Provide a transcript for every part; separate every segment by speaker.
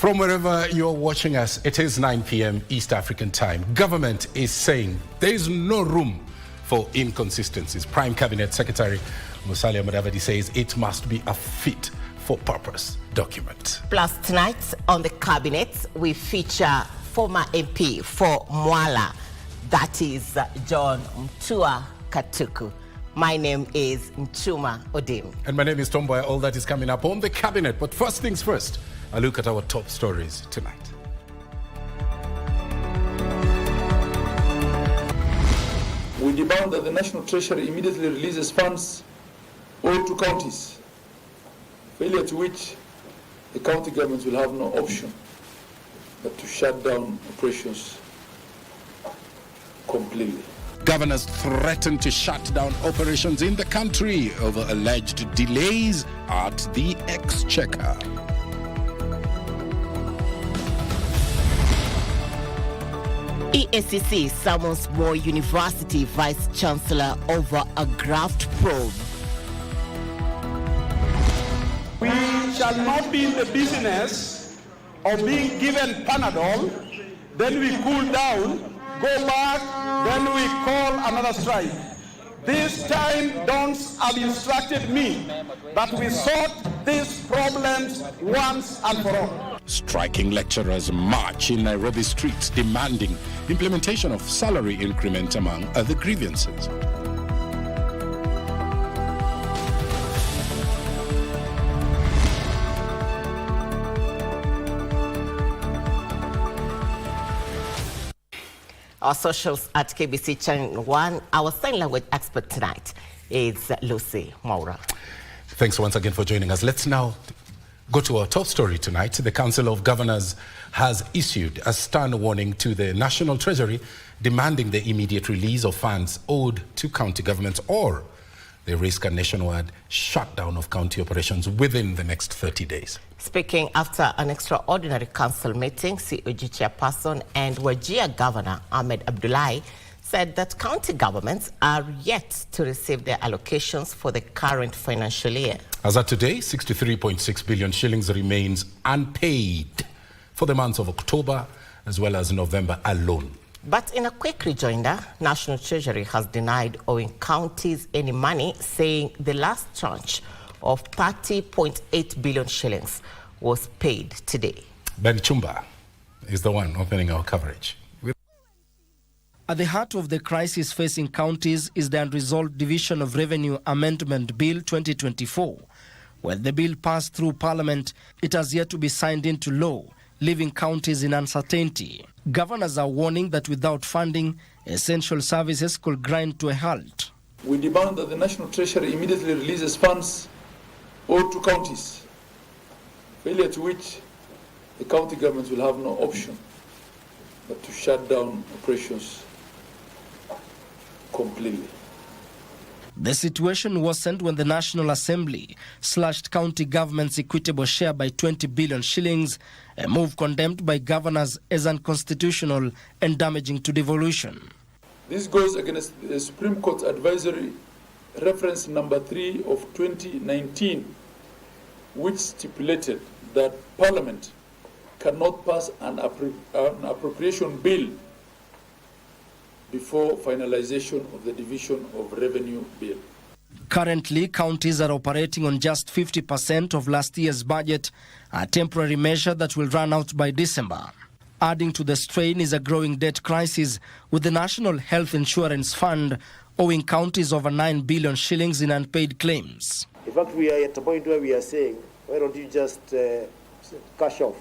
Speaker 1: From wherever you're watching us, it is 9 p.m. East African time. Government is saying there is no room for inconsistencies. Prime Cabinet Secretary Musalia Mudavadi says it must be a fit for purpose document.
Speaker 2: Plus tonight on the Cabinet, we feature former MP for Mwala, that is John Mtua Katuku. My name is Muchuma, Odim.
Speaker 1: And my name is Mboya. All that is coming up on the Cabinet. But first things first, a look at our top stories tonight.
Speaker 3: We demand that the National Treasury immediately releases funds owed to counties, failure to which the county governments will have no option but to shut down operations completely.
Speaker 1: Governors threaten to shut down operations in the country over alleged delays at the Exchequer.
Speaker 2: EACC summons Moi University Vice Chancellor over a graft probe.
Speaker 4: We shall not be in the business of being given Panadol, then we cool down, go back, then we call another strike. This time, dons have instructed me that we sort these problems once and for all.
Speaker 1: Striking lecturers march in Nairobi streets demanding implementation of salary increment among other grievances.
Speaker 2: Our socials at KBC Channel 1. Our sign language expert tonight is Lucy Maura.
Speaker 1: Thanks once again for joining us. Let's now go to our top story tonight. The Council of Governors has issued a stern warning to the National Treasury demanding the immediate release of funds owed to county governments, or they risk a nationwide shutdown of county operations within the next 30 days.
Speaker 2: Speaking after an extraordinary council meeting, COG Chairperson and Wajir Governor Ahmed Abdullahi said that county governments are yet to receive their allocations for the current financial year.
Speaker 1: As of today, 63.6 billion shillings remains unpaid for the months of October as well as November alone.
Speaker 2: But in a quick rejoinder, National Treasury has denied owing counties any money, saying the last tranche of 30.8 billion shillings was paid today.
Speaker 1: Ben Chumba is the one opening our coverage.
Speaker 5: At the heart of the crisis facing counties is the Unresolved Division of Revenue Amendment Bill 2024. When the bill passed through Parliament, it has yet to be signed into law, leaving counties in uncertainty. Governors are warning that without funding, essential services could grind to a halt.
Speaker 3: We demand that the National Treasury immediately releases funds owed to counties, failure to which the county governments will have no option but to shut down operations completely.
Speaker 5: The situation worsened when the National Assembly slashed county government's equitable share by 20 billion shillings, a move condemned by governors as unconstitutional and damaging to devolution.
Speaker 3: This goes against the Supreme Court's advisory reference number 3 of 2019, which stipulated that Parliament cannot pass an appropriation bill before finalization of the Division of Revenue Bill.
Speaker 5: Currently, counties are operating on just 50% of last year's budget, a temporary measure that will run out by December. Adding to the strain is a growing debt crisis, with the National Health Insurance Fund owing counties over 9 billion shillings in unpaid claims.
Speaker 6: In fact, we are at a point where we are saying, why don't you just cash off,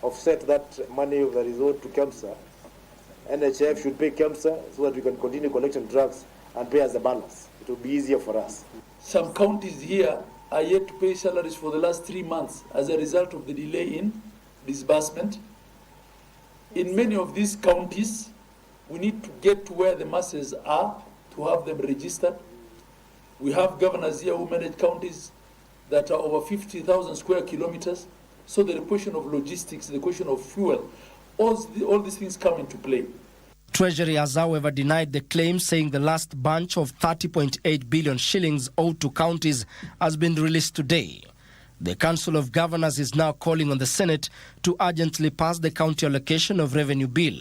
Speaker 6: offset that money that is owed to KEMSA. NHF should pay KEMSA so that we can continue collecting drugs and pay as a balance. It will be easier for us.
Speaker 3: Some counties here are yet to pay salaries for the last 3 months as a result of the delay in disbursement. In many of these counties, we need to get to where the masses are to have them registered. We have governors here who manage counties that are over 50,000 square kilometers. So the question of logistics, the question of fuel, all these things come into play.
Speaker 5: Treasury has, however, denied the claim, saying the last bunch of 30.8 billion shillings owed to counties has been released today. The Council of Governors is now calling on the Senate to urgently pass the county allocation of revenue bill.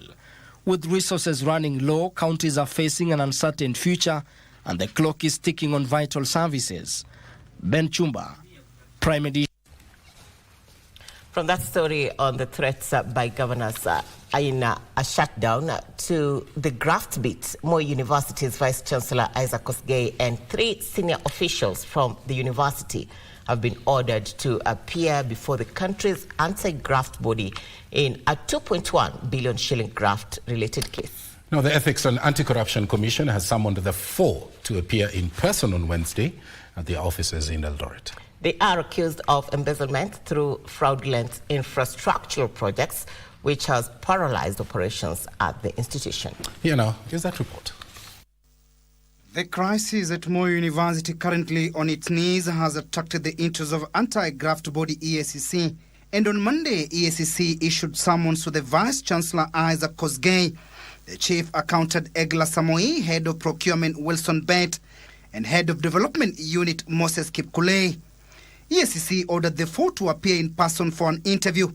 Speaker 5: With resources running low, counties are facing an uncertain future and the clock is ticking on vital services. Ben Chumba, Prime Edition.
Speaker 2: From that story on the threats by governors in a shutdown to the graft bit, Moi University's Vice Chancellor Isaac Kosgei and 3 senior officials from the university have been ordered to appear before the country's anti-graft body in a 2.1 billion shilling graft-related case.
Speaker 1: Now, the Ethics and Anti-Corruption Commission has summoned the 4 to appear in person on Wednesday at their offices in Eldoret.
Speaker 2: They are accused of embezzlement through fraudulent infrastructural projects, which has paralyzed operations at the institution.
Speaker 1: Here now, here's that report.
Speaker 7: The crisis at Moi University, currently on its knees, has attracted the interest of anti-graft body EACC. And on Monday, EACC issued summons to the Vice Chancellor Isaac Kosgei, the Chief Accountant Egla Samoi, Head of Procurement Wilson Bett, and Head of Development Unit Moses Kipkulei. EACC ordered the 4 to appear in person for an interview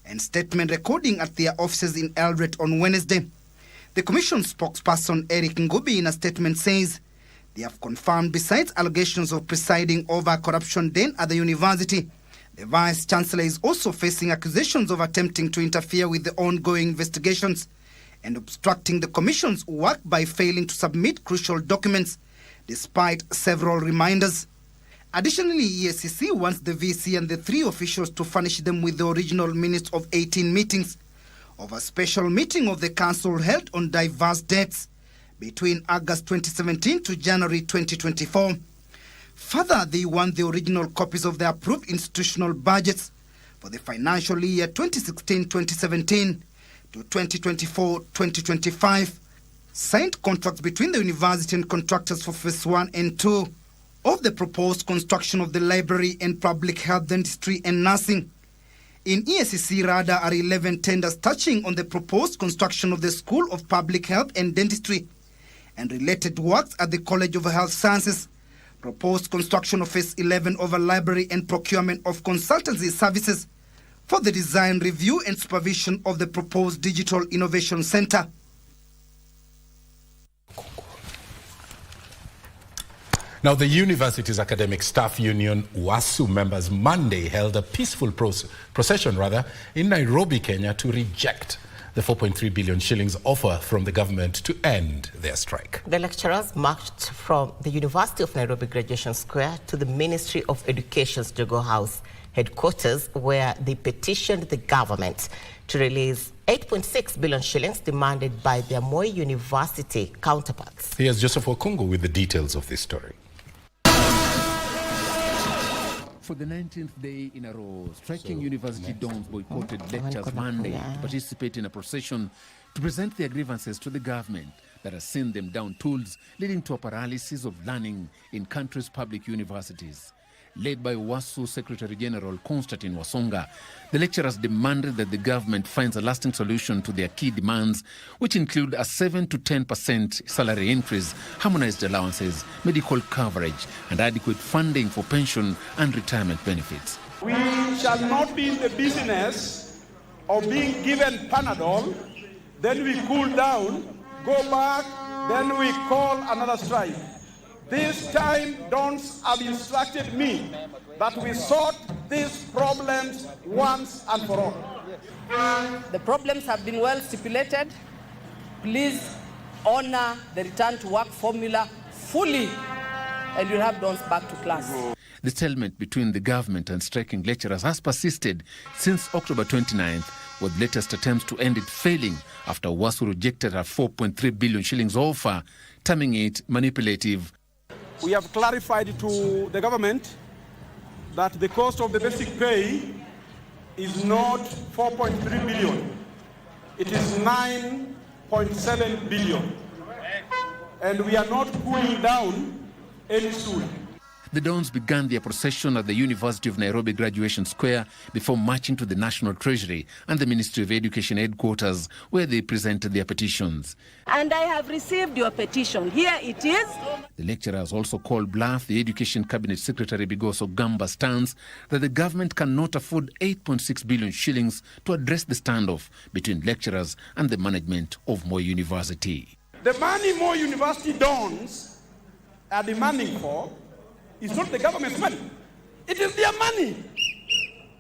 Speaker 7: and statement recording at their offices in Eldoret on Wednesday. The Commission spokesperson Eric Ngubi in a statement says they have confirmed, besides allegations of presiding over a corruption den at the university, the Vice Chancellor is also facing accusations of attempting to interfere with the ongoing investigations and obstructing the Commission's work by failing to submit crucial documents, despite several reminders. Additionally, EACC wants the VC and the 3 officials to furnish them with the original minutes of 18 meetings of a special meeting of the Council held on diverse dates between August 2017 to January 2024. Further, they want the original copies of the approved institutional budgets for the financial year 2016-2017 to 2024-2025, signed contracts between the university and contractors for Phase 1 and 2 of the proposed construction of the library and public health, dentistry and nursing. In EACC radar are 11 tenders touching on the proposed construction of the School of Public Health and Dentistry and related works at the College of Health Sciences, proposed construction of Phase 11 of a library and procurement of consultancy services for the design, review and supervision of the proposed Digital Innovation Center.
Speaker 1: Now, the university's academic staff union, WASU members, Monday held a peaceful procession in Nairobi, Kenya, to reject the 4.3 billion shillings offer from the government to end their strike.
Speaker 2: The lecturers marched from the University of Nairobi Graduation Square to the Ministry of Education's Jogo House headquarters, where they petitioned the government to release 8.6 billion shillings demanded by their Moi University counterparts.
Speaker 1: Here's Joseph Okungu with the details of this story.
Speaker 8: For the 19th day in a row, striking university dons boycotted lectures Monday to participate in a procession to present their grievances to the government that has sent them down tools, leading to a paralysis of learning in country's public universities. Led by WASU Secretary General Constantine Wasonga, the lecturers demanded that the government finds a lasting solution to their key demands, which include a 7 to 10% salary increase, harmonized allowances, medical coverage, and adequate funding for pension and retirement benefits.
Speaker 4: We shall not be in the business of being given Panadol, then we cool down, go back, then we call another strike. This time, dons have instructed me that we sort these problems once and for all.
Speaker 9: The problems have been well stipulated. Please honor the return to work formula fully, and you'll have dons back to class.
Speaker 8: The stalemate between the government and striking lecturers has persisted since October 29th, with latest attempts to end it failing after WASU rejected a 4.3 billion shillings offer, terming it manipulative.
Speaker 4: We have clarified to the government that the cost of the basic pay is not 4.3 billion. It is 9.7 billion. And we are not cooling down any stool.
Speaker 8: the Dons began their procession at the University of Nairobi Graduation Square before marching to the National Treasury and the Ministry of Education headquarters, where they presented their petitions.
Speaker 10: And I have received your petition. Here it is.
Speaker 8: The lecturers also called bluff the Education Cabinet Secretary Bigoso Gamba's stance that the government cannot afford 8.6 billion shillings to address the standoff between lecturers and the management of Moi University.
Speaker 4: The money Moi University Dons are demanding for is not the government's money. It is their money.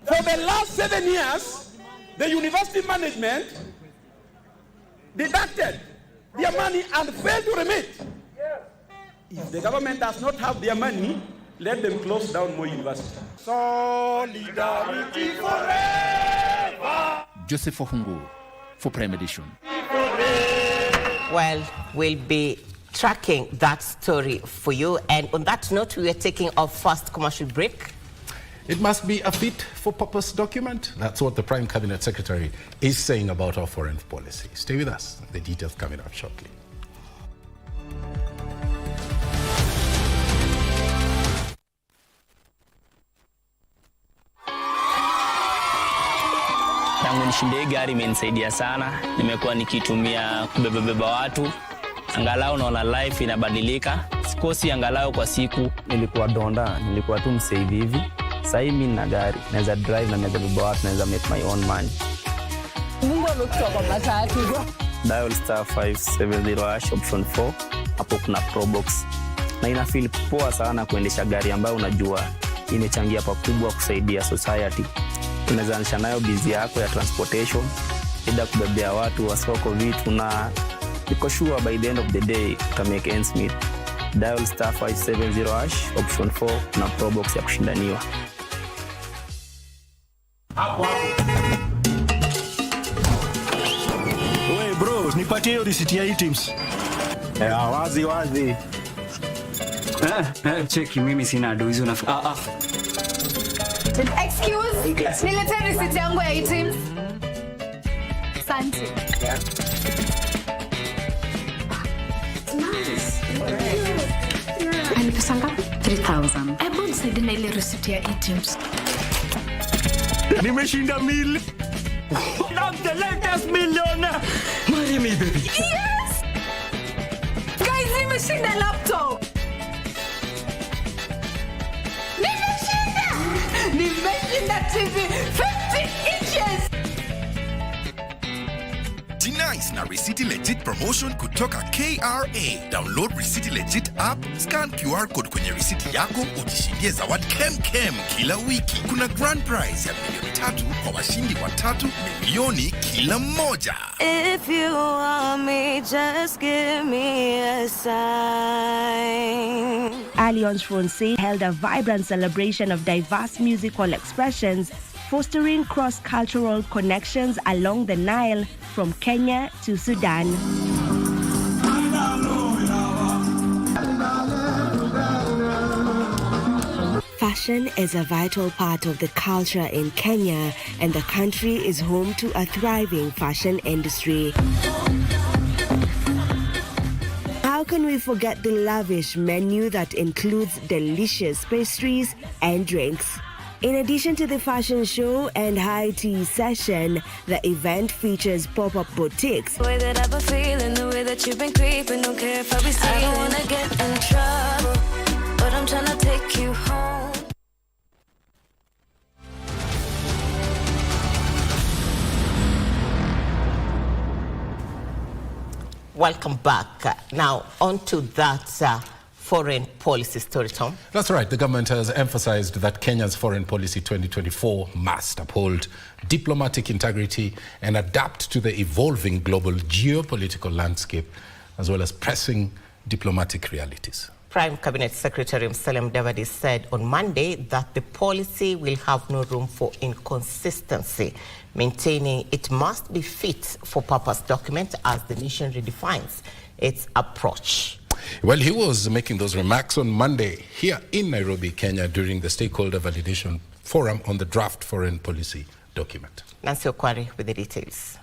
Speaker 4: For the last 7 years, the university management deducted their money and failed to remit. If the government does not have their money, let them close down Moi University. Solidarity forever!
Speaker 8: Joseph Ohungu for Prime Edition.
Speaker 2: Well, we'll be tracking that story for you. And on that note, we are taking our first commercial break.
Speaker 1: It must be a fit-for-purpose document. That's what the Prime Cabinet Secretary is saying about our foreign policy. Stay with us. The details coming up shortly.
Speaker 11: Tangu nishinde gari imenisaidia sana. Nimekuwa nikitumia kubebeba watu. Angalau naona life inabadilika. Sikosi angalau kwa siku.
Speaker 12: Nilikuwa donda, nilikuwa tu msave hivi. Sasa hivi nina gari, naweza drive na naweza beba watu, naweza make my own money.
Speaker 10: Mungu amekutoa kwa matatu.
Speaker 12: Dial *570# option 4. Hapo kuna Pro Box. Na ina feel poa sana kuendesha gari ambayo unajua imechangia pakubwa kusaidia society. Unaweza anisha nayo busy yako ya transportation, ida kubebea watu wa soko vitu, na niko sure by the end of the day uta make ends meet. Dial *570# option 4 na Pro Box ya kushindaniwa.
Speaker 13: Wewe bro, nipatie hiyo receipt ya items. Wazi.
Speaker 14: Cheki mimi sina ado hizo
Speaker 15: Excuse, nilete receipt yangu ya items. Asante.
Speaker 16: Ni pesa ngapi? 3,000. Hebu nisaidie na ile receipt ya items.
Speaker 13: Nimeshinda mili. I'm the latest millionaire. Marry me, baby.
Speaker 15: Yes! Guys, nimeshinda laptop. Nimeshinda TV 50 inches.
Speaker 17: Nice na Receipt Legit promotion kutoka KRA. Download Receipt Legit app, scan QR code kwenye receipt yako, ujishindie zawadi kem kila wiki. Kuna grand prize ya milioni 3 kwa washindi watatu, milioni kila mmoja.
Speaker 18: If you want me, just give me a sign.
Speaker 19: Alliance Francaise held a vibrant celebration of diverse musical expressions, fostering cross-cultural connections along the Nile from Kenya to Sudan. Fashion is a vital part of the culture in Kenya, and the country is home to a thriving fashion industry. How can we forget the lavish menu that includes delicious pastries and drinks? In addition to the fashion show and high tea session, the event features pop-up boutiques.
Speaker 18: The way that I've been feeling, the way that you've been creeping, don't care if I be stealing. I don't wanna get in trouble, but I'm trying to take you home.
Speaker 2: Welcome back. Now, on to that foreign policy story, Tom.
Speaker 1: That's right. The government has emphasized that Kenya's foreign policy 2024 must uphold diplomatic integrity and adapt to the evolving global geopolitical landscape, as well as pressing diplomatic realities.
Speaker 2: Prime Cabinet Secretary Musalia Mudavadi said on Monday that the policy will have no room for inconsistency, maintaining it must be fit for purpose document as the nation redefines its approach.
Speaker 1: Well, he was making those remarks on Monday here in Nairobi, Kenya, during the Stakeholder Validation Forum on the draft foreign policy document.
Speaker 2: Nancy Okwari with the details.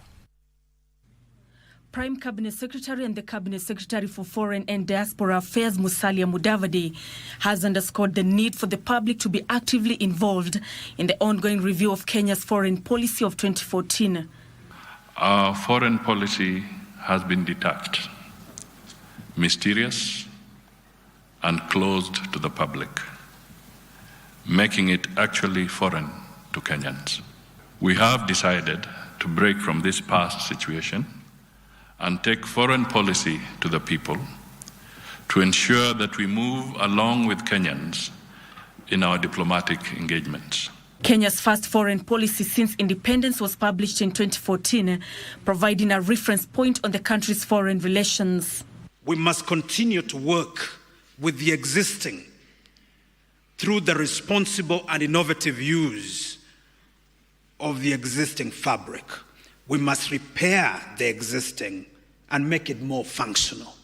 Speaker 14: Prime Cabinet Secretary and the Cabinet Secretary for Foreign and Diaspora Affairs, Musalia Mudavadi, has underscored the need for the public to be actively involved in the ongoing review of Kenya's foreign policy of 2014.
Speaker 20: Our foreign policy has been detached, mysterious, and closed to the public, making it actually foreign to Kenyans. We have decided to break from this past situation and take foreign policy to the people to ensure that we move along with Kenyans in our diplomatic engagements.
Speaker 14: Kenya's first foreign policy since independence was published in 2014, providing a reference point on the country's foreign relations.
Speaker 21: We must continue to work with the existing through the responsible and innovative use of the existing fabric. We must repair the existing and make it more functional.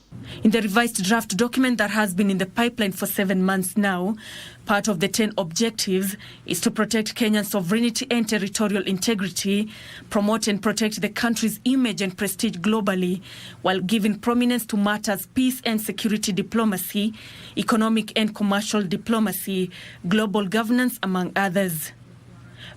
Speaker 14: In the revised draft document that has been in the pipeline for 7 months now, part of the 10 objectives is to protect Kenyan sovereignty and territorial integrity, promote and protect the country's image and prestige globally, while giving prominence to matters peace and security diplomacy, economic and commercial diplomacy, global governance, among others.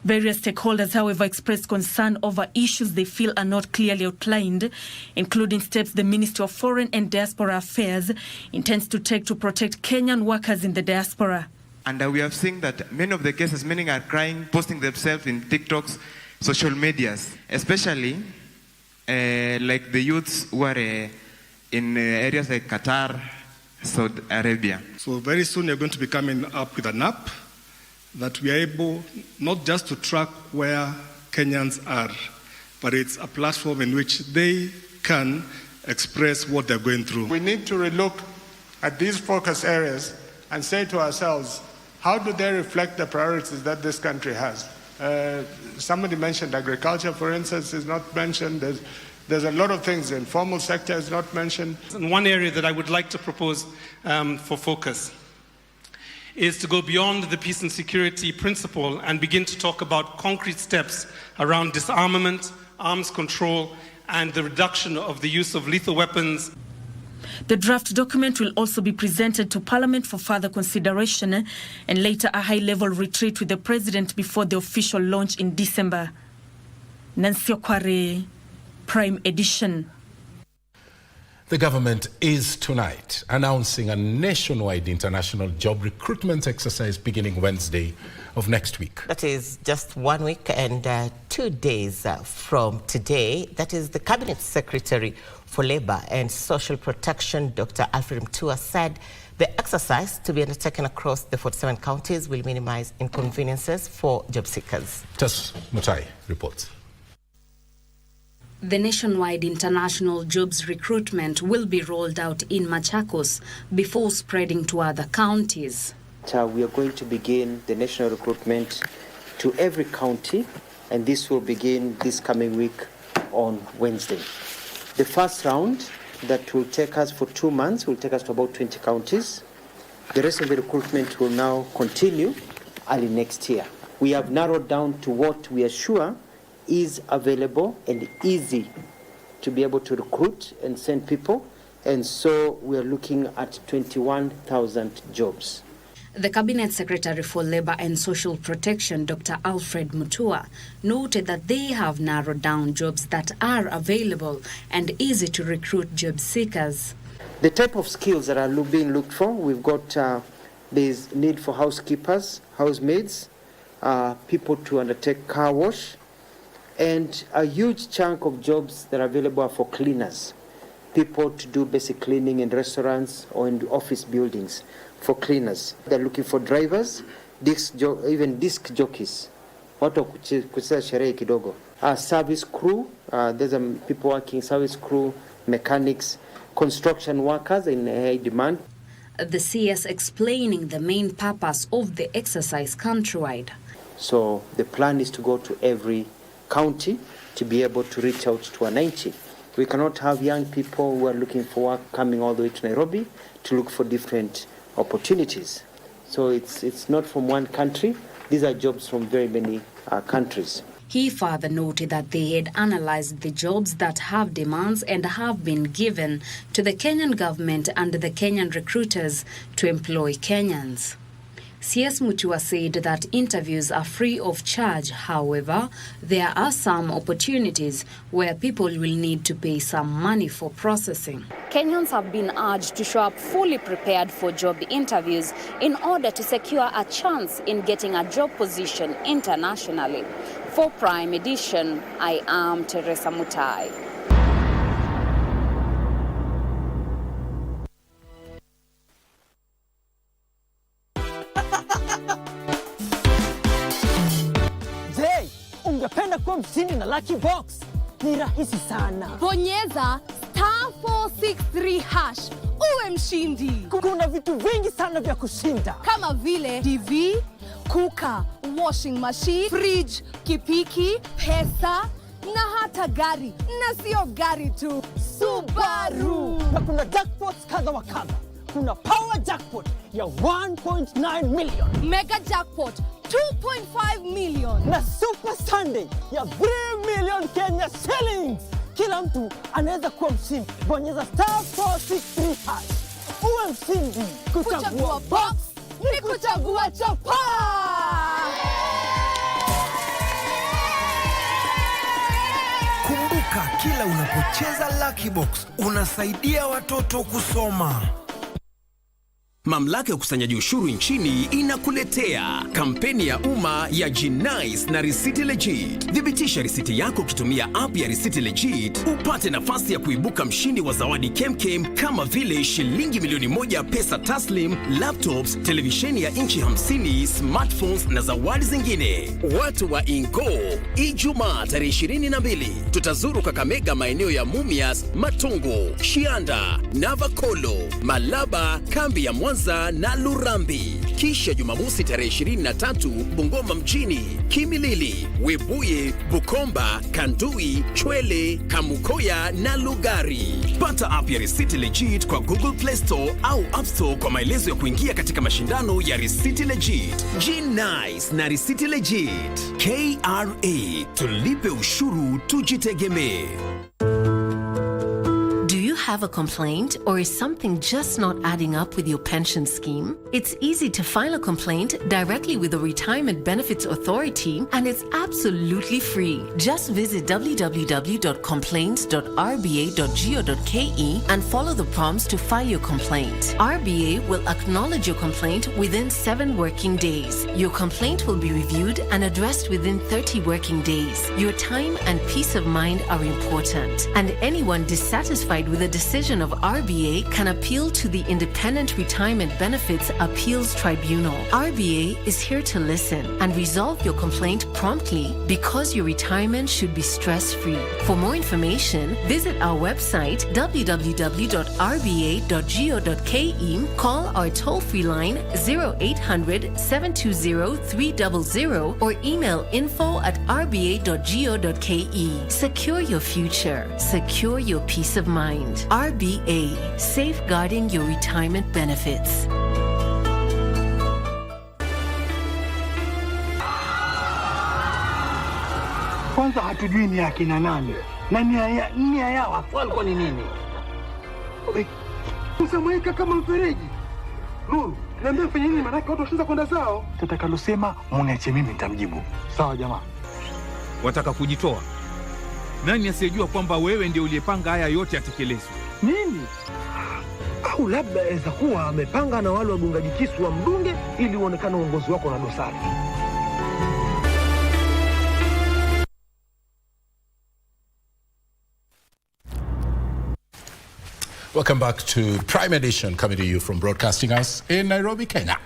Speaker 14: Various stakeholders, however, expressed concern over issues they feel are not clearly outlined, including steps the Ministry of Foreign and Diaspora Affairs intends to take to protect Kenyan workers in the diaspora.
Speaker 22: And we have seen that many of the cases, many are crying, posting themselves in TikToks, social medias, especially like the youths who are in areas like Qatar, Saudi Arabia.
Speaker 23: So very soon you're going to be coming up with an app that we are able not just to track where Kenyans are, but it's a platform in which they can express what they're going through.
Speaker 24: We need to relook at these focus areas and say to ourselves, how do they reflect the priorities that this country has? Somebody mentioned agriculture, for instance, is not mentioned. There's a lot of things. The informal sector is not mentioned.
Speaker 25: And one area that I would like to propose for focus is to go beyond the peace and security principle and begin to talk about concrete steps around disarmament, arms control, and the reduction of the use of lethal weapons.
Speaker 14: The draft document will also be presented to Parliament for further consideration and later a high-level retreat with the President before the official launch in December. Nancy Okware, Prime Edition.
Speaker 1: The government is tonight announcing a nationwide international job recruitment exercise beginning Wednesday of next week.
Speaker 2: That is just 1 week and 2 days from today. That is the Cabinet Secretary for Labour and Social Protection, Dr. Alfred Mutua, said the exercise to be undertaken across the 47 counties will minimize inconveniences for job seekers.
Speaker 1: Tess Mutai reports.
Speaker 26: The nationwide international jobs recruitment will be rolled out in Machakos before spreading to other counties.
Speaker 27: We are going to begin the national recruitment to every county, and this will begin this coming week on Wednesday. The first round that will take us for 2 months will take us to about 20 counties. The rest of the recruitment will now continue early next year. We have narrowed down to what we are sure is available and easy to be able to recruit and send people, and so we are looking at 21,000 jobs.
Speaker 26: The Cabinet Secretary for Labour and Social Protection, Dr. Alfred Mutua, noted that they have narrowed down jobs that are available and easy to recruit job seekers.
Speaker 27: The type of skills that are being looked for, we've got there's need for housekeepers, housemaids, people to undertake car wash, and a huge chunk of jobs that are available are for cleaners, people to do basic cleaning in restaurants or in office buildings for cleaners. They're looking for drivers, even disc jockeys, service crew, there's people working service crew, mechanics, construction workers in high demand.
Speaker 26: The CS explaining the main purpose of the exercise countrywide.
Speaker 27: So the plan is to go to every county to be able to reach out to 90. We cannot have young people who are looking for work coming all the way to Nairobi to look for different opportunities. So it's not from one country. These are jobs from very many countries.
Speaker 26: He further noted that they had analyzed the jobs that have demands and have been given to the Kenyan government and the Kenyan recruiters to employ Kenyans. CS Muchuma said that interviews are free of charge. However, there are some opportunities where people will need to pay some money for processing.
Speaker 3: Kenyans have been urged to show up fully prepared for job interviews in order to secure a chance in getting a job position internationally. For Prime Edition, I am Teresa Mutai.
Speaker 4: Ungependa kuwa mshindi na Lucky Box? Ni rahisi sana.
Speaker 15: Bonyeza *463# uwe mshindi.
Speaker 4: Kuna vitu vingi sana vya kushinda.
Speaker 15: Kama vile TV, kuka, washing machine, fridge, kipiki, pesa na hata gari. Na sio gari tu, Subaru.
Speaker 4: Na kuna jackpots kadha wa kadha. Kuna power jackpot ya 1.9 million.
Speaker 15: Mega jackpot 2.5 million.
Speaker 4: Na Super Sunday ya 3 million Kenya shillings. Kila mtu anaweza kuwa mshindi. Bonyeza *463#. Uwe mshindi.
Speaker 15: Kuchagua box ni kuchagua chapa.
Speaker 5: Kumbuka, kila unapocheza Lucky Box unasaidia watoto kusoma.
Speaker 6: Mamlaka ya ukusanyaji ushuru nchini inakuletea kampeni ya umma ya G-Nice na Risiti Legit. Thibitisha risiti yako ukitumia app ya Risiti Legit, upate nafasi ya kuibuka mshindi wa zawadi kemkem kama vile shilingi milioni 1 pesa taslim, laptops, televisheni ya inchi 50, smartphones na zawadi zingine. Watu wa Ingo, Ijumaa tarehe 22 tutazuru Kakamega, maeneo ya Mumias, Matongo, Shianda, Navakolo, Malaba, kambi ya Mwanza na Lurambi. Kisha Jumamosi tarehe 23 Bungoma mjini, Kimilili, Webuye, Bukomba, Kandui, Chwele, Kamukoya na Lugari. Pata app ya Risiti Legit kwa Google Play Store au App Store kwa maelezo ya kuingia katika mashindano ya Risiti Legit. G-Nice na Risiti Legit. KRA, tulipe ushuru tujitegemee.
Speaker 7: Have a complaint, or is something just not adding up with your pension scheme? It's easy to file a complaint directly with the Retirement Benefits Authority, and it's absolutely free. Just visit www.complaints.rba.go.ke and follow the prompts to file your complaint. RBA will acknowledge your complaint within 7 working days. Your complaint will be reviewed and addressed within 30 working days. Your time and peace of mind are important, and anyone dissatisfied with a decision of RBA can appeal to the Independent Retirement Benefits Appeals Tribunal. RBA is here to listen and resolve your complaint promptly, because your retirement should be stress-free. For more information, visit our website www.rba.go.ke, call our toll-free line 0800 720 300 or email info@rba.go.ke. Secure your future. Secure your peace of mind. RBA, safeguarding your retirement benefits.
Speaker 8: Kwanza hatujui ni akina nani na nia yao hapo alikuwa ni nini. Usamweka kama mfereji. Niambia fanya nini, maana watu washaanza kwenda zao. Tutakalosema mniache mimi nitamjibu. Sawa jamaa.
Speaker 9: Wataka kujitoa? Nani asiyejua kwamba wewe ndio uliyepanga haya yote yatekelezwe?
Speaker 8: Nini? Au labda aweza kuwa amepanga na wale wagongaji kisu wa mdunge ili uonekane uongozi wako na dosari.
Speaker 1: Welcome back to Prime Edition, coming to you from Broadcasting House in Nairobi, Kenya.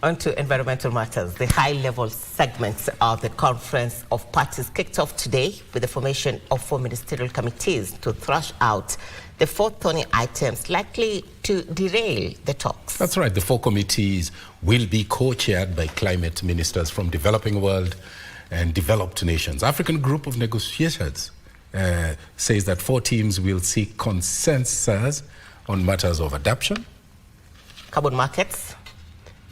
Speaker 2: On to environmental matters. The high-level segments of the Conference of Parties kicked off today with the formation of 4 ministerial committees to thrash out the 4 thorny items likely to derail the talks.
Speaker 1: That's right. The 4 committees will be co-chaired by climate ministers from developing world and developed nations. African group of negotiators says that 4 teams will seek consensus on matters of adoption,
Speaker 2: carbon markets,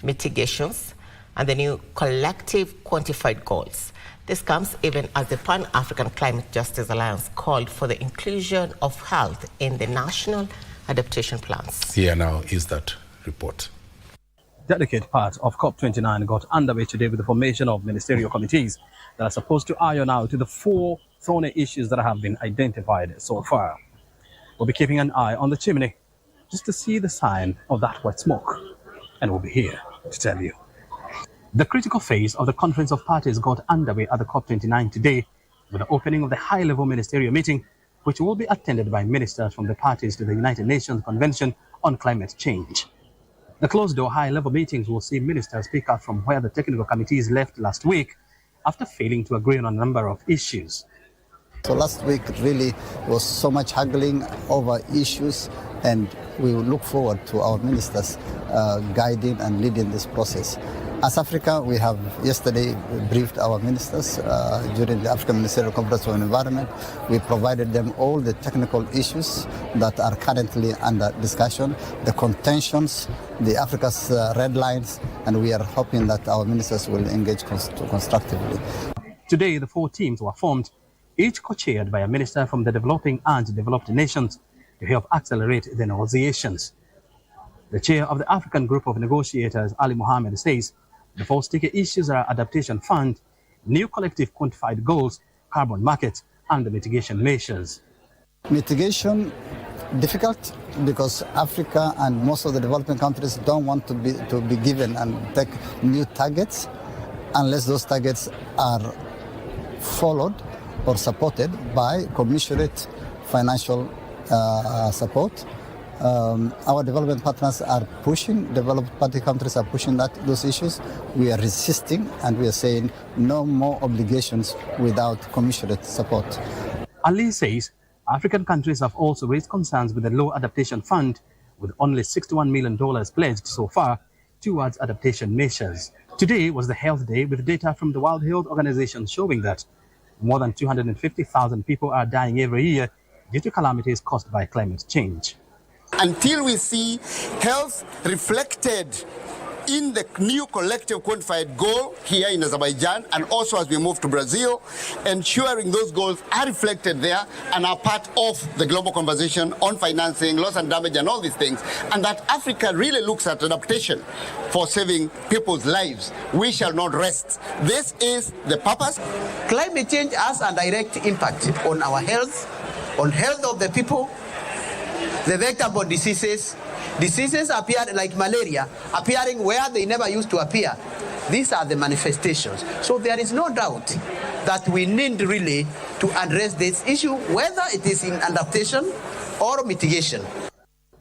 Speaker 2: mitigations, and the new collective quantified goals. This comes even as the Pan-African Climate Justice Alliance called for the inclusion of health in the national adaptation plans.
Speaker 1: Here now is that report.
Speaker 10: Delicate part of COP29 got underway today with the formation of ministerial committees that are supposed to iron out the 4 thorny issues that have been identified so far. We'll be keeping an eye on the chimney just to see the sign of that white smoke, and we'll be here to tell you. The critical phase of the Conference of Parties got underway at the COP29 today with the opening of the high-level ministerial meeting, which will be attended by ministers from the parties to the United Nations Convention on Climate Change. The closed-door high-level meetings will see ministers pick up from where the technical committees left last week after failing to agree on a number of issues.
Speaker 11: So last week really was so much haggling over issues, and we will look forward to our ministers guiding and leading this process. As Africa, we have yesterday briefed our ministers during the African Ministerial Conference on Environment. We provided them all the technical issues that are currently under discussion, the contentions, the Africa's red lines, and we are hoping that our ministers will engage constructively.
Speaker 10: Today, the 4 teams were formed, each co-chaired by a minister from the developing and developed nations to help accelerate the negotiations. The chair of the African Group of Negotiators, Ali Mohammed, says the 4 sticky issues are adaptation fund, new collective quantified goals, carbon markets, and the mitigation measures.
Speaker 11: Mitigation, difficult because Africa and most of the developing countries don't want to be given and take new targets unless those targets are followed or supported by commensurate financial support. Our development partners are pushing, developed party countries are pushing those issues. We are resisting, and we are saying no more obligations without commensurate support.
Speaker 10: Ali says African countries have also raised concerns with the low adaptation fund, with only $61 million pledged so far towards adaptation measures. Today was the Health Day, with data from the World Health Organization showing that more than 250,000 people are dying every year due to calamities caused by climate change.
Speaker 12: Until we see health reflected in the new collective quantified goal here in Azerbaijan, and also as we move to Brazil, ensuring those goals are reflected there and are part of the global conversation on financing, loss and damage and all these things, and that Africa really looks at adaptation for saving people's lives, we shall not rest. This is the purpose.
Speaker 13: Climate change has a direct impact on our health, on health of the people. The vector-borne diseases appear like malaria, appearing where they never used to appear. These are the manifestations. So there is no doubt that we need really to address this issue, whether it is in adaptation or mitigation.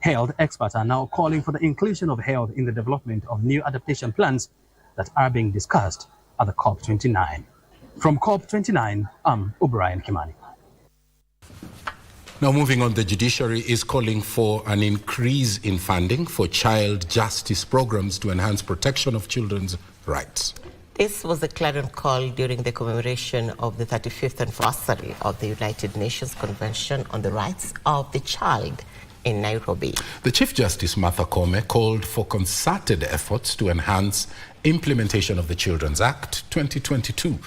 Speaker 10: Health experts are now calling for the inclusion of health in the development of new adaptation plans that are being discussed at the COP29. From COP29, I'm O'Brien Kimani.
Speaker 1: Now, moving on, the judiciary is calling for an increase in funding for child justice programs to enhance protection of children's rights.
Speaker 2: This was a clarion call during the commemoration of the 35th anniversary of the United Nations Convention on the Rights of the Child in Nairobi.
Speaker 1: The Chief Justice, Martha Koome, called for concerted efforts to enhance implementation of the Children's Act 2022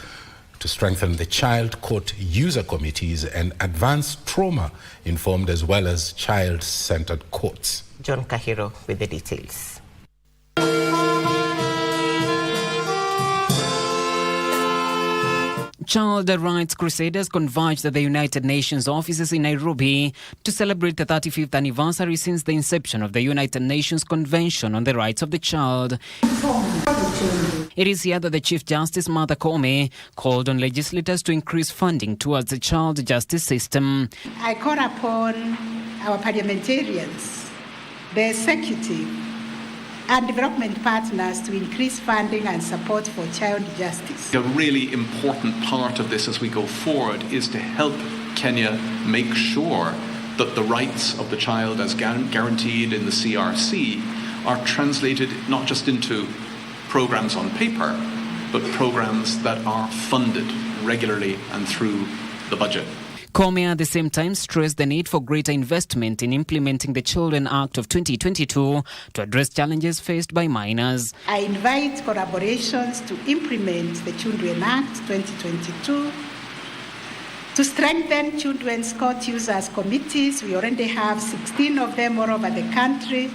Speaker 1: to strengthen the child court user committees and advance trauma-informed as well as child-centered courts.
Speaker 2: John Kahiro with the details.
Speaker 16: Child rights crusaders converged at the United Nations offices in Nairobi to celebrate the 35th anniversary since the inception of the United Nations Convention on the Rights of the Child. It is here that the Chief Justice, Martha Koome, called on legislators to increase funding towards the child justice system.
Speaker 17: I call upon our parliamentarians, the executive, and development partners to increase funding and support for child justice.
Speaker 19: A really important part of this as we go forward is to help Kenya make sure that the rights of the child as guaranteed in the CRC are translated not just into programs on paper, but programs that are funded regularly and through the budget.
Speaker 16: Comey at the same time stressed the need for greater investment in implementing the Children Act of 2022 to address challenges faced by minors.
Speaker 17: I invite collaborations to implement the Children Act 2022 to strengthen children's court users committees. We already have 16 of them all over the country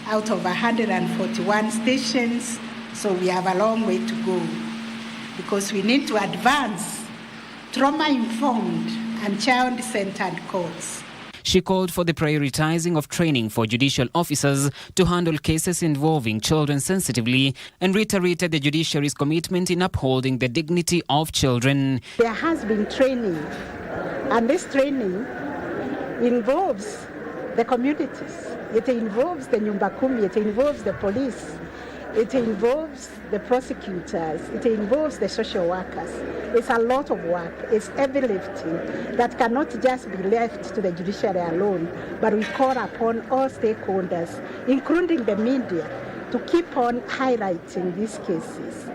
Speaker 17: out of 141 stations, so we have a long way to go because we need to advance trauma-informed and child-centered courts.
Speaker 16: She called for the prioritizing of training for judicial officers to handle cases involving children sensitively and reiterated the judiciary's commitment in upholding the dignity of children.
Speaker 17: There has been training, and this training involves the communities. It involves the Nyumba Kumi, it involves the police, it involves the prosecutors, it involves the social workers. It's a lot of work. It's heavy lifting that cannot just be left to the judiciary alone, but we call upon all stakeholders, including the media, to keep on highlighting these cases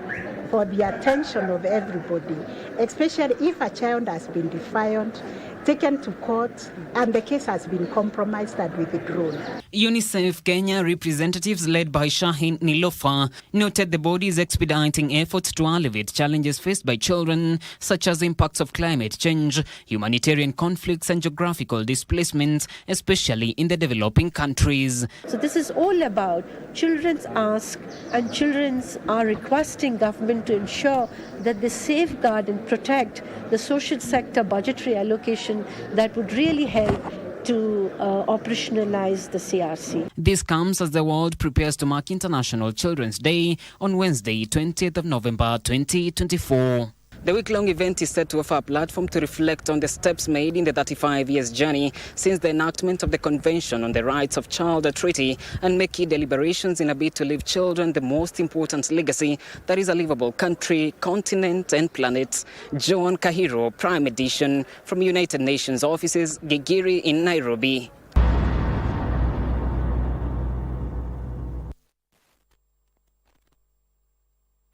Speaker 17: for the attention of everybody, especially if a child has been defiant, taken to court, and the case has been compromised and withdrawn.
Speaker 16: UNICEF Kenya representatives led by Shahin Nilofa noted the body is expediting efforts to alleviate challenges faced by children, such as impacts of climate change, humanitarian conflicts, and geographical displacement, especially in the developing countries.
Speaker 18: So this is all about children's ask, and children's are requesting government to ensure that they safeguard and protect the social sector budgetary allocation that would really help to operationalize the CRC.
Speaker 16: This comes as the world prepares to mark International Children's Day on Wednesday, 20th of November 2024. The week-long event is set to offer a platform to reflect on the steps made in the 35 years journey since the enactment of the Convention on the Rights of Child Treaty and make key deliberations in a bid to leave children the most important legacy that is a livable country, continent and planet. John Kahiro, Prime Edition from United Nations offices, Gigiri in Nairobi.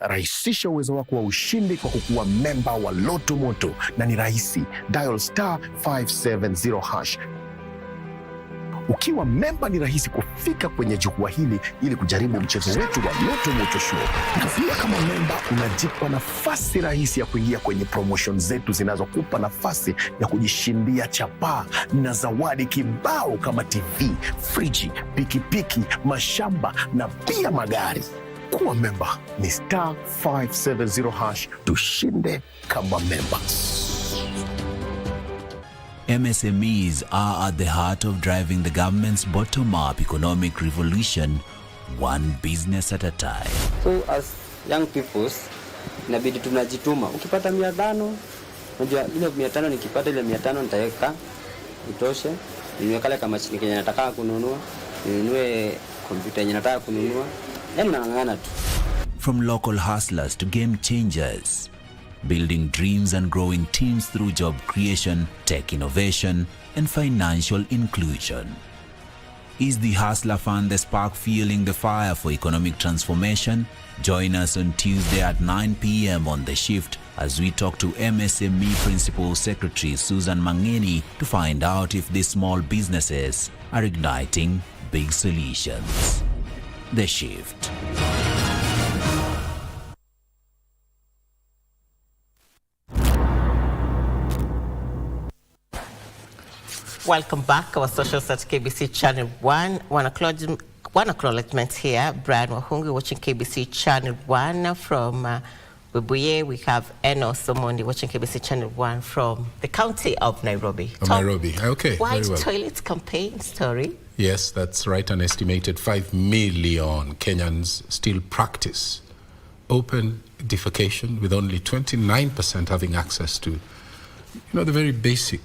Speaker 20: Rahisisha uwezo wako wa ushindi kwa kukuwa memba wa Loto Moto, na ni rahisi. Dial *570#. Ukiwa memba ni rahisi kufika kwenye jukwaa hili ili kujaribu mchezo wetu wa Loto Moto Show. Pia kama memba unajipa nafasi rahisi ya kuingia kwenye promotion zetu zinazokupa nafasi ya kujishindia chapaa na zawadi kibao kama TV, friji, pikipiki, mashamba na pia magari. Kuwa memba ni *570#. Tushinde kama memba.
Speaker 21: MSMEs are at the heart of driving the government's bottom-up economic revolution, one business at a time.
Speaker 22: So as young people, inabidi tunajituma. Ukipata 500, unajua ile 500 nikipata ile 500 nitaweka itoshe. Ninunue kale kama mashine yenye nataka kununua, ninunue kompyuta yenye nataka kununua. Yaani nang'ang'ana tu.
Speaker 21: From local hustlers to game changers, building dreams and growing teams through job creation, tech innovation, and financial inclusion. Is the Hustler Fund the spark fueling the fire for economic transformation? Join us on Tuesday at 9 p.m. on The Shift as we talk to MSME Principal Secretary Susan Mangeni to find out if these small businesses are igniting big solutions. The Shift.
Speaker 2: Welcome back. Our socials at KBC Channel 1. One acknowledgement here. Brian Wahungi watching KBC Channel 1 from Mboya. We have Eno Somondi watching KBC Channel 1 from the county of Nairobi.
Speaker 1: Nairobi. Okay,
Speaker 2: White
Speaker 1: very well.
Speaker 2: toilet campaign story.
Speaker 1: Yes, that's right. An estimated 5 million Kenyans still practice open defecation, with only 29% having access to, the very basic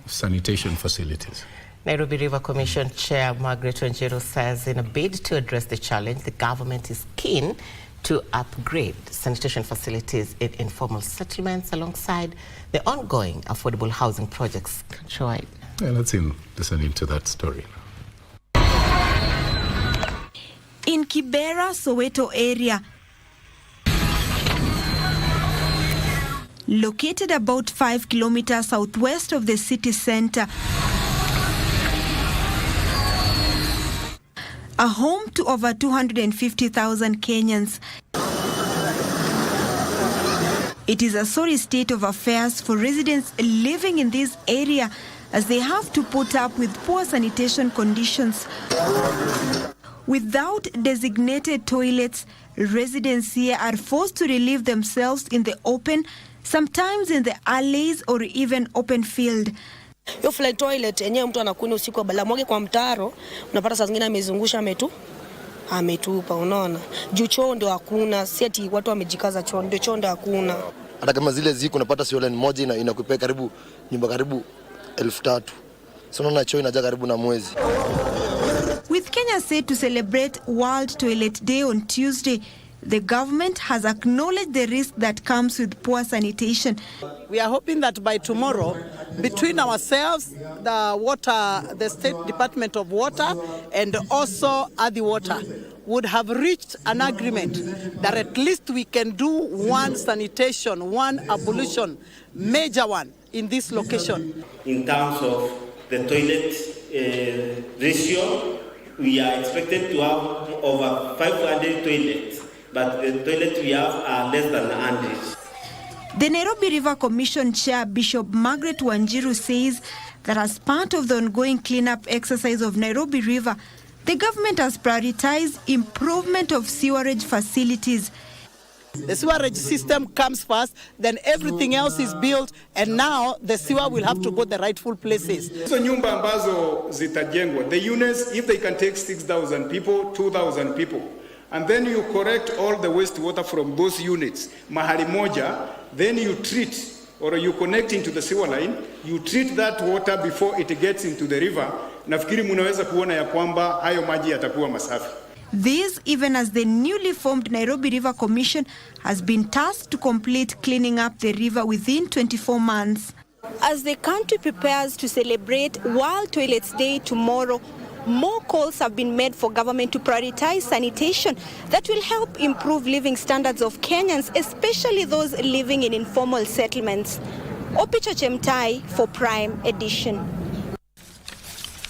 Speaker 1: sanitation facilities.
Speaker 2: Nairobi River Commission Chair Margaret Wanjiru says in a bid to address the challenge, the government is keen to upgrade sanitation facilities in informal settlements alongside the ongoing affordable housing projects countrywide.
Speaker 1: Yeah, let's listen into that story.
Speaker 23: In Kibera, Soweto area,
Speaker 3: located about 5 kilometers southwest of the city center. A home to over 250,000 Kenyans. It is a sorry state of affairs for residents living in this area, as they have to put up with poor sanitation conditions. Without designated toilets, residents here are forced to relieve themselves in the open, sometimes in the alleys or even open field.
Speaker 14: Yo flat toilet yenyewe mtu anakunywa usiku bala mwage kwa mtaro, unapata saa zingine amezungusha ametupa, unaona. Juu choo ndio hakuna, si ati watu wamejikaza choo, ndio choo ndio hakuna.
Speaker 23: Hata kama zile ziko unapata sio line moja inakupea karibu nyumba karibu 3,000. So unaona choo inaja karibu na mwezi.
Speaker 3: With Kenya set to celebrate World Toilet Day on Tuesday, the government has acknowledged the risk that comes with poor sanitation.
Speaker 24: We are hoping that by tomorrow, between ourselves, the State Department of Water and also Adi Water would have reached an agreement that at least we can do one sanitation, one abolition, major one in this location.
Speaker 25: In terms of the toilet ratio, we are expected to have over 500 toilets, but the toilets we have are less than 100.
Speaker 3: The Nairobi River Commission Chair Bishop Margaret Wanjiru says that as part of the ongoing cleanup exercise of Nairobi River, the government has prioritized improvement of sewerage facilities.
Speaker 24: The sewerage system comes first, then everything else is built, and now the sewer will have to go the rightful places.
Speaker 26: So nyumba ambazo zitajengwa, the units, if they can take 6,000 people, 2,000 people, and then you correct all the wastewater from those units, mahali moja, then you treat, or you connect into the sewer line, you treat that water before it gets into the river. Nafikiri munaweza kuona ya kwamba hayo maji yatakuwa masafi.
Speaker 3: This even as the newly formed Nairobi River Commission has been tasked to complete cleaning up the river within 24 months.
Speaker 27: As the country prepares to celebrate World Toilets Day tomorrow, more calls have been made for government to prioritize sanitation that will help improve living standards of Kenyans, especially those living in informal settlements. Opicho Chemtai for Prime Edition.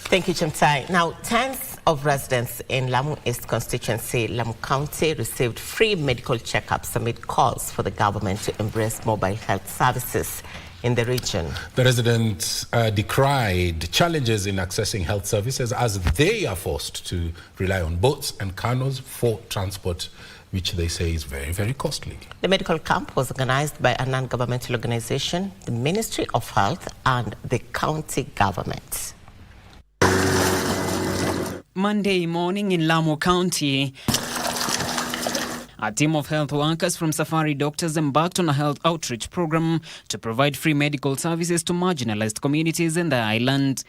Speaker 2: Thank you, Chemtai. Now, tens of residents in Lamu East constituency, Lamu County, received free medical checkups amid calls for the government to embrace mobile health services in the region.
Speaker 1: The residents decried challenges in accessing health services as they are forced to rely on boats and canoes for transport, which they say is very, very costly.
Speaker 2: The medical camp was organized by a non-governmental organization, the Ministry of Health, and the county government.
Speaker 16: Monday morning in Lamu County, a team of health workers from Safari Doctors embarked on a health outreach program to provide free medical services to marginalized communities in the island.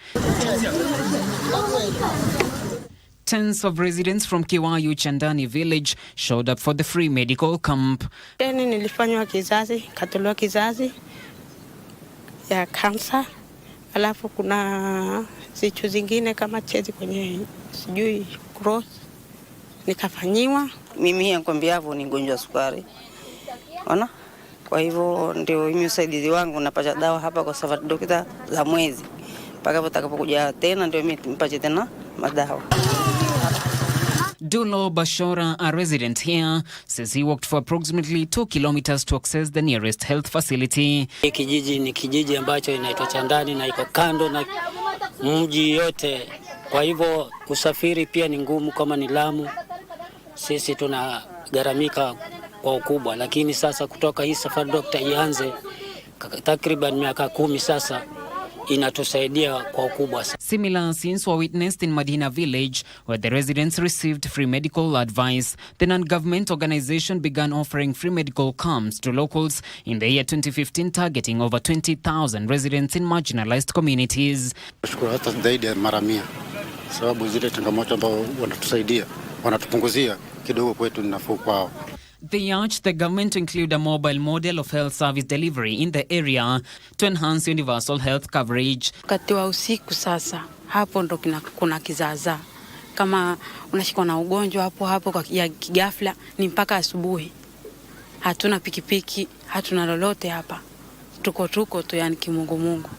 Speaker 16: Tens of residents from Kiwayu Chandani village showed up for the free medical camp.
Speaker 14: Nilifanywa kizazi, katolewa kizazi ya kansa, alafu kuna zichu zingine kama chezi kwenye sijui growth nikafanyiwa.
Speaker 28: Mimi nakwambiavyo ni gonjwa sukari. Ona? Kwa hivyo ndio mimi usaidizi wangu napata dawa hapa kwa Safari Doctor za mwezi. Mpaka utakapokuja tena ndio mimi nimpache tena madawa.
Speaker 16: Dulo Bashora, a resident here, says he walked for approximately 2 kilometers to access the nearest health facility.
Speaker 29: Kijiji ni kijiji ambacho inaitwa Chandani na iko kando na mji yote. Kwa hivyo kusafiri pia ni ngumu kama ni Lamu. Sisi tunagaramika kwa ukubwa, lakini sasa kutoka hii Safari Doctor ianze takriban miaka 10 sasa inatusaidia kwa ukubwa.
Speaker 16: Similar scenes were witnessed in Madina village where the residents received free medical advice. The non-government organization began offering free medical camps to locals in the year 2015, targeting over 20,000 residents in marginalized communities.
Speaker 30: Shukuru hata zaidi ya mara 100 sababu zile changamoto ambao wanatusaidia wanatupunguzia kidogo kwetu nafuu kwao.
Speaker 16: They urged the government to include a mobile model of health service delivery in the area to enhance universal health coverage.
Speaker 14: Wakati wa usiku sasa, hapo ndo kuna kizaza. Kama unashikwa na ugonjwa hapo kwa kigafla ni mpaka asubuhi. Hatuna pikipiki, hatuna lolote hapa.
Speaker 4: tuko tu yani kimungu.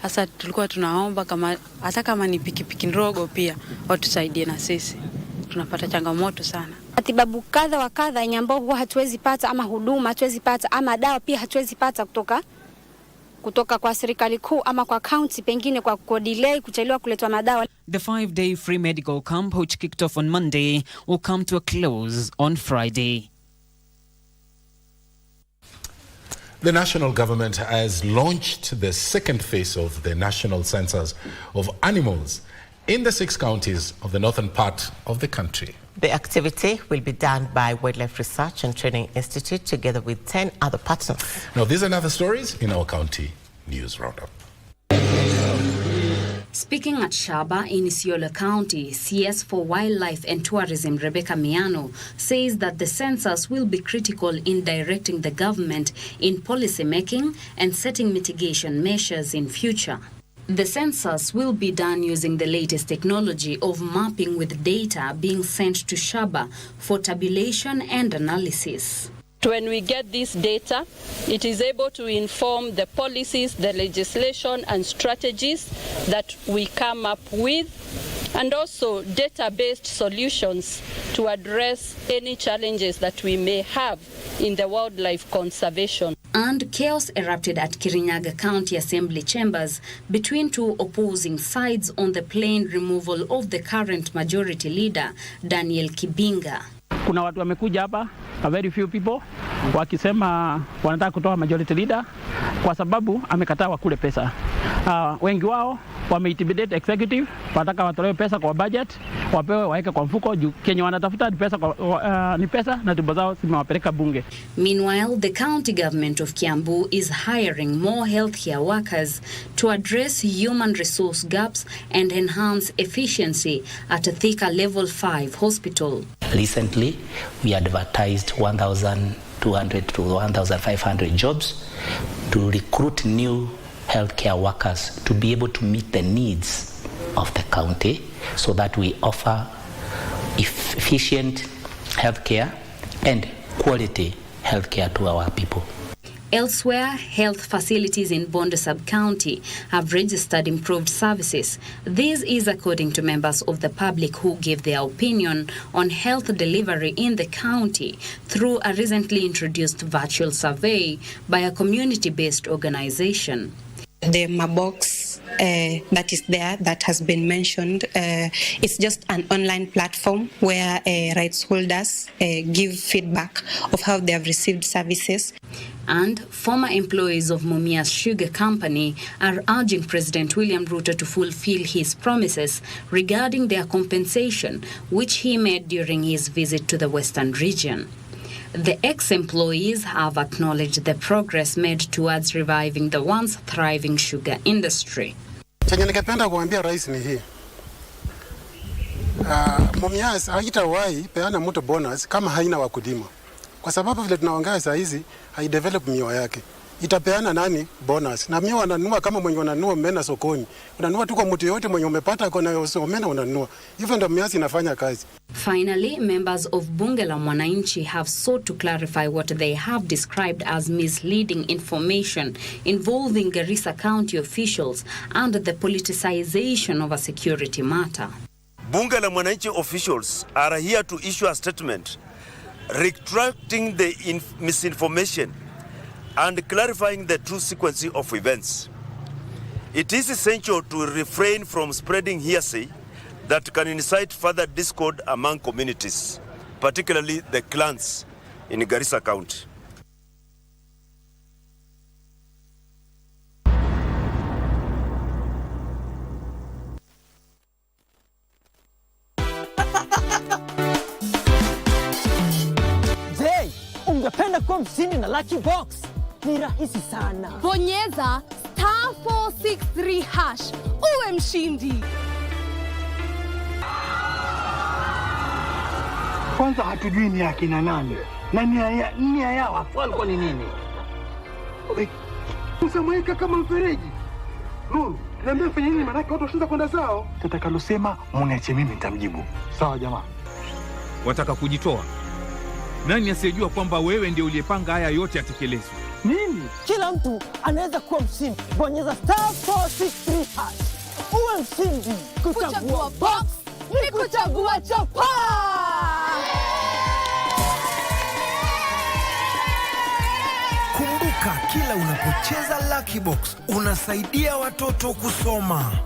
Speaker 4: Sasa tulikuwa tunaomba hata kama ni pikipiki ndogo pia watusaidie na sisi. Tunapata changamoto sana.
Speaker 5: Matibabu kadha wa kadha yenye ambao huwa hatuwezi pata, ama huduma hatuwezi pata, ama dawa pia hatuwezi pata kutoka kwa serikali kuu ama kwa county, pengine kwa delay kuchelewa kuletwa madawa.
Speaker 16: The 5-day free medical camp, which kicked off on Monday, will come to a close on Friday.
Speaker 1: The national government has launched the second phase of the national census of animals in the 6 counties of the northern part of the country.
Speaker 2: The activity will be done by Wildlife Research and Training Institute together with 10 other partners.
Speaker 1: Now, these and other stories in our county news roundup.
Speaker 6: Speaking at Shaba in Isiolo County, CS for Wildlife and Tourism Rebecca Miano says that the census will be critical in directing the government in policy making and setting mitigation measures in future. The census will be done using the latest technology of mapping, with data being sent to Shaba for tabulation and analysis.
Speaker 7: When we get this data, it is able to inform the policies, the legislation and strategies that we come up with, and also data-based solutions to address any challenges that we may have in the wildlife conservation.
Speaker 6: And chaos erupted at Kirinyaga County Assembly chambers between 2 opposing sides on the planned removal of the current majority leader, Daniel Kibinga.
Speaker 8: Kuna watu wamekuja hapa, a very few people, wakisema wanataka kutoa majority leader kwa sababu amekataa wakule pesa. Wengi wao wameintimidate executive, wanataka watolewe pesa kwa budget, wapewe waeke kwa mfuko, juu Kenya wanatafuta ni pesa na tumbo zao zimewapeleka bunge.
Speaker 6: Meanwhile, the county government of Kiambu is hiring more healthcare workers to address human resource gaps and enhance efficiency at a Thika Level 5 hospital.
Speaker 9: Recently, we advertised 1,200 to 1,500 jobs to recruit new healthcare workers to be able to meet the needs of the county, so that we offer efficient healthcare and quality healthcare to our people.
Speaker 6: Elsewhere, health facilities in Bondo sub-county have registered improved services. This is according to members of the public who gave their opinion on health delivery in the county through a recently introduced virtual survey by a community-based organization.
Speaker 11: The Mabox that is there, that has been mentioned, it's just an online platform where rights holders give feedback of how they have received services.
Speaker 6: And former employees of Mumia's sugar company are urging President William Ruto to fulfill his promises regarding their compensation, which he made during his visit to the Western region. The ex-employees have acknowledged the progress made towards reviving the once thriving sugar industry.
Speaker 30: Chenye ningependa kuambia rais ni hii. Mumias haitawahi peana mtu bonus kama haina wakulima. Kwa sababu vile tunaongea saa hizi haidevelop miwa yake. Itapeana nani bonus? Na miwa wananunua kama mwenye wananunua omena sokoni. Unanunua tu kwa mtu yote mwenye umepata kona omena unanunua. Hivyo ndio Mumias inafanya kazi.
Speaker 6: Finally, members of Bunge la Mwananchi have sought to clarify what they have described as misleading information involving Garissa County officials and the politicization of a security matter.
Speaker 12: Bunge la Mwananchi officials are here to issue a statement retracting the misinformation and clarifying the true sequence of events. It is essential to refrain from spreading hearsay that can incite further discord among communities, particularly the clans in Garissa County.
Speaker 13: Je, ungependa kuwa mshindi na Lucky Box? Ni rahisi sana.
Speaker 15: Bonyeza *463# uwe mshindi.
Speaker 31: Kwanza hatujui ni akina nani na nia yao walikuwa ni nini. Usamweka kama mfereji. Niambia fanya nini, maana watu washinda kwenda zao. Tutakalosema mniache mimi nitamjibu. Sawa jamaa.
Speaker 32: Wataka kujitoa? Nani asiyejua kwamba wewe ndio uliyepanga haya yote yatekelezwe?
Speaker 13: Nini? Kila mtu anaweza kuwa mshindi. Bonyeza *463#. Uwe mshindi. Kuchagua box ni kuchagua chapa.
Speaker 10: Kumbuka, kila unapocheza Lucky Box unasaidia watoto kusoma.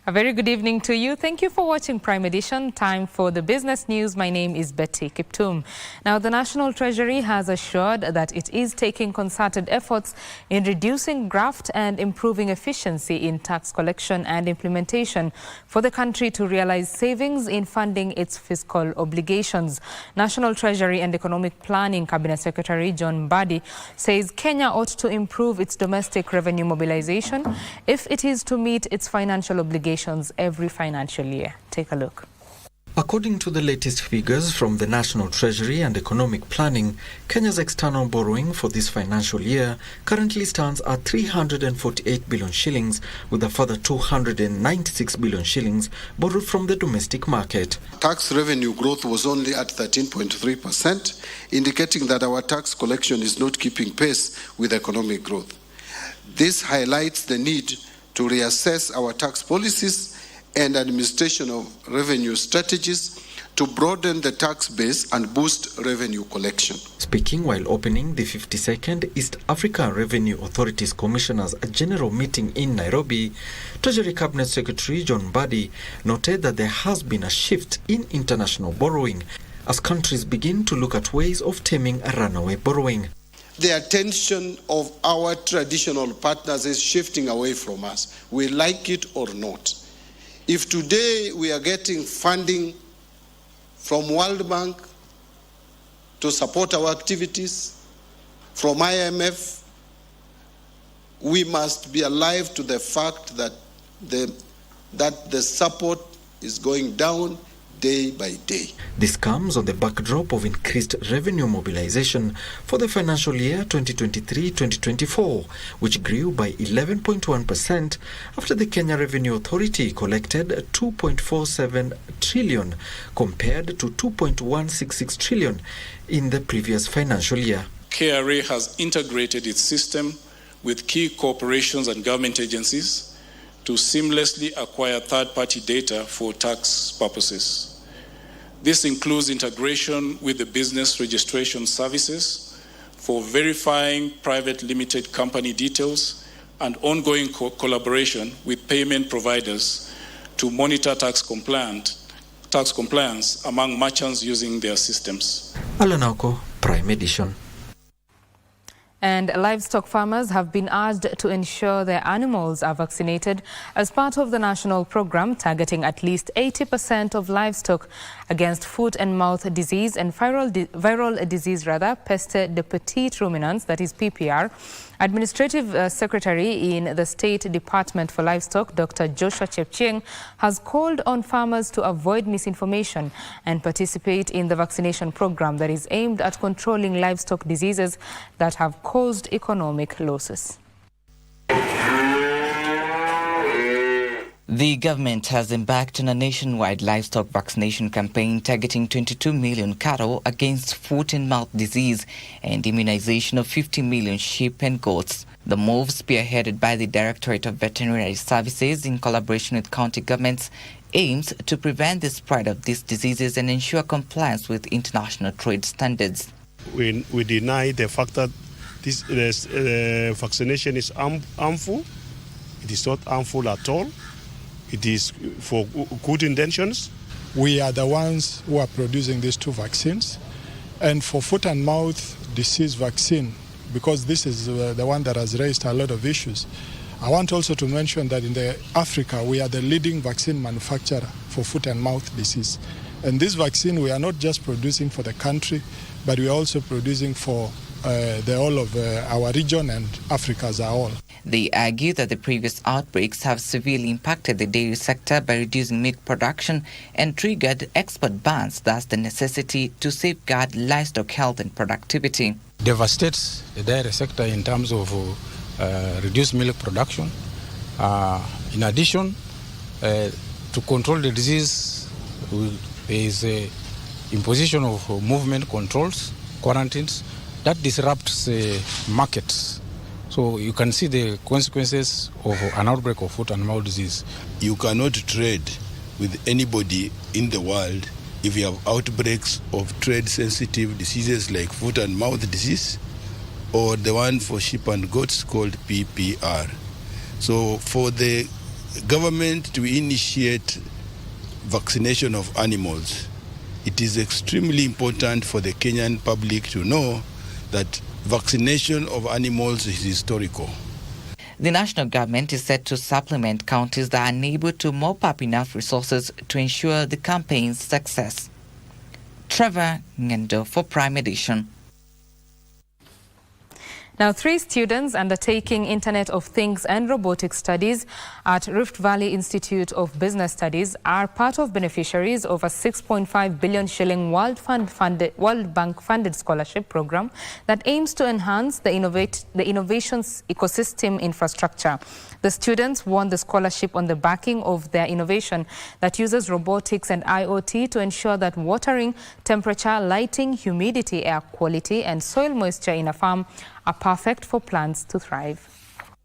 Speaker 17: A very good evening to you. Thank you for watching Prime Edition. Time for the business news. My name is Betty Kiptum. Now, the National Treasury has assured that it is taking concerted efforts in reducing graft and improving efficiency in tax collection and implementation for the country to realize savings in funding its fiscal obligations. National Treasury and Economic Planning Cabinet Secretary John Mbadi says Kenya ought to improve its domestic revenue mobilization if it is to meet its financial obligations every financial year. Take a look.
Speaker 18: According to the latest figures from the National Treasury and Economic Planning, Kenya's external borrowing for this financial year currently stands at 348 billion shillings, with a further 296 billion shillings borrowed from the domestic market.
Speaker 19: Tax revenue growth was only at 13.3%, indicating that our tax collection is not keeping pace with economic growth. This highlights the need to reassess our tax policies and administration of revenue strategies to broaden the tax base and boost revenue collection.
Speaker 18: Speaking while opening the 52nd East Africa Revenue Authorities Commissioners General Meeting in Nairobi, Treasury Cabinet Secretary John Mbadi noted that there has been a shift in international borrowing as countries begin to look at ways of taming runaway borrowing.
Speaker 19: The attention of our traditional partners is shifting away from us. We like it or not. If today we are getting funding from World Bank to support our activities, from IMF, we must be alive to the fact that the support is going down day by day.
Speaker 18: This comes on the backdrop of increased revenue mobilization for the financial year 2023-2024, which grew by 11.1% after the Kenya Revenue Authority collected 2.47 trillion compared to 2.166 trillion in the previous financial year.
Speaker 20: KRA has integrated its system with key corporations and government agencies to seamlessly acquire third-party data for tax purposes. This includes integration with the business registration services for verifying private limited company details and ongoing collaboration with payment providers to monitor tax compliance among merchants using their systems.
Speaker 18: Alanako, Prime Edition.
Speaker 17: And livestock farmers have been urged to ensure their animals are vaccinated as part of the national program targeting at least 80% of livestock against foot and mouth disease and viral disease, peste de petits ruminants, that is PPR. Administrative Secretary in the State Department for Livestock, Dr. Joshua Chepchieng, has called on farmers to avoid misinformation and participate in the vaccination program that is aimed at controlling livestock diseases that have caused economic losses.
Speaker 21: The government has embarked on a nationwide livestock vaccination campaign targeting 22 million cattle against foot and mouth disease and immunization of 50 million sheep and goats. The move, spearheaded by the Directorate of Veterinary Services in collaboration with county governments, aims to prevent the spread of these diseases and ensure compliance with international trade standards.
Speaker 22: We deny the fact that this vaccination is harmful. It is not harmful at all. It is for good intentions.
Speaker 23: We are the ones who are producing these two vaccines. And for foot and mouth disease vaccine, because this is the one that has raised a lot of issues, I want also to mention that in Africa, we are the leading vaccine manufacturer for foot and mouth disease. And this vaccine, we are not just producing for the country, but we are also producing for the whole of our region and Africa as a whole.
Speaker 21: They argue that the previous outbreaks have severely impacted the dairy sector by reducing milk production and triggered export bans, thus the necessity to safeguard livestock health and productivity.
Speaker 24: Devastates the dairy sector in terms of reduced milk production. In addition, To control the disease, there is a imposition of movement controls, quarantines, that disrupts markets. So you can see the consequences of an outbreak of foot and mouth disease.
Speaker 2: You cannot trade with anybody in the world if you have outbreaks of trade-sensitive diseases like foot and mouth disease, or the one for sheep and goats called PPR. So for the government to initiate vaccination of animals, it is extremely important for the Kenyan public to know that vaccination of animals is historical.
Speaker 21: The national government is set to supplement counties that are unable to mop up enough resources to ensure the campaign's success. Trevor Ngendo for Prime Edition.
Speaker 17: Now, 3 students undertaking Internet of Things and Robotics Studies at Rift Valley Institute of Business Studies are part of beneficiaries of a 6.5 billion shilling World Bank funded scholarship program that aims to enhance the innovations ecosystem infrastructure. The students won the scholarship on the backing of their innovation that uses robotics and IoT to ensure that watering, temperature, lighting, humidity, air quality, and soil moisture in a farm are perfect for plants to thrive.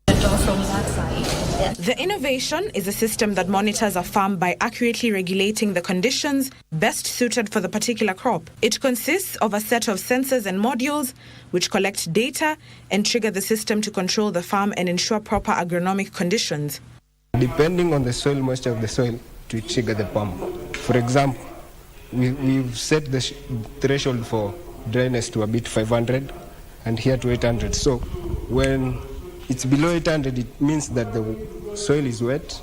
Speaker 3: The innovation is a system that monitors a farm by accurately regulating the conditions best suited for the particular crop. It consists of a set of sensors and modules which collect data and trigger the system to control the farm and ensure proper agronomic conditions.
Speaker 4: Depending on the soil moisture of the soil to trigger the pump. For example, we've set the threshold for dryness to a bit 500 and here to 800. So when it's below 800, it means that the soil is wet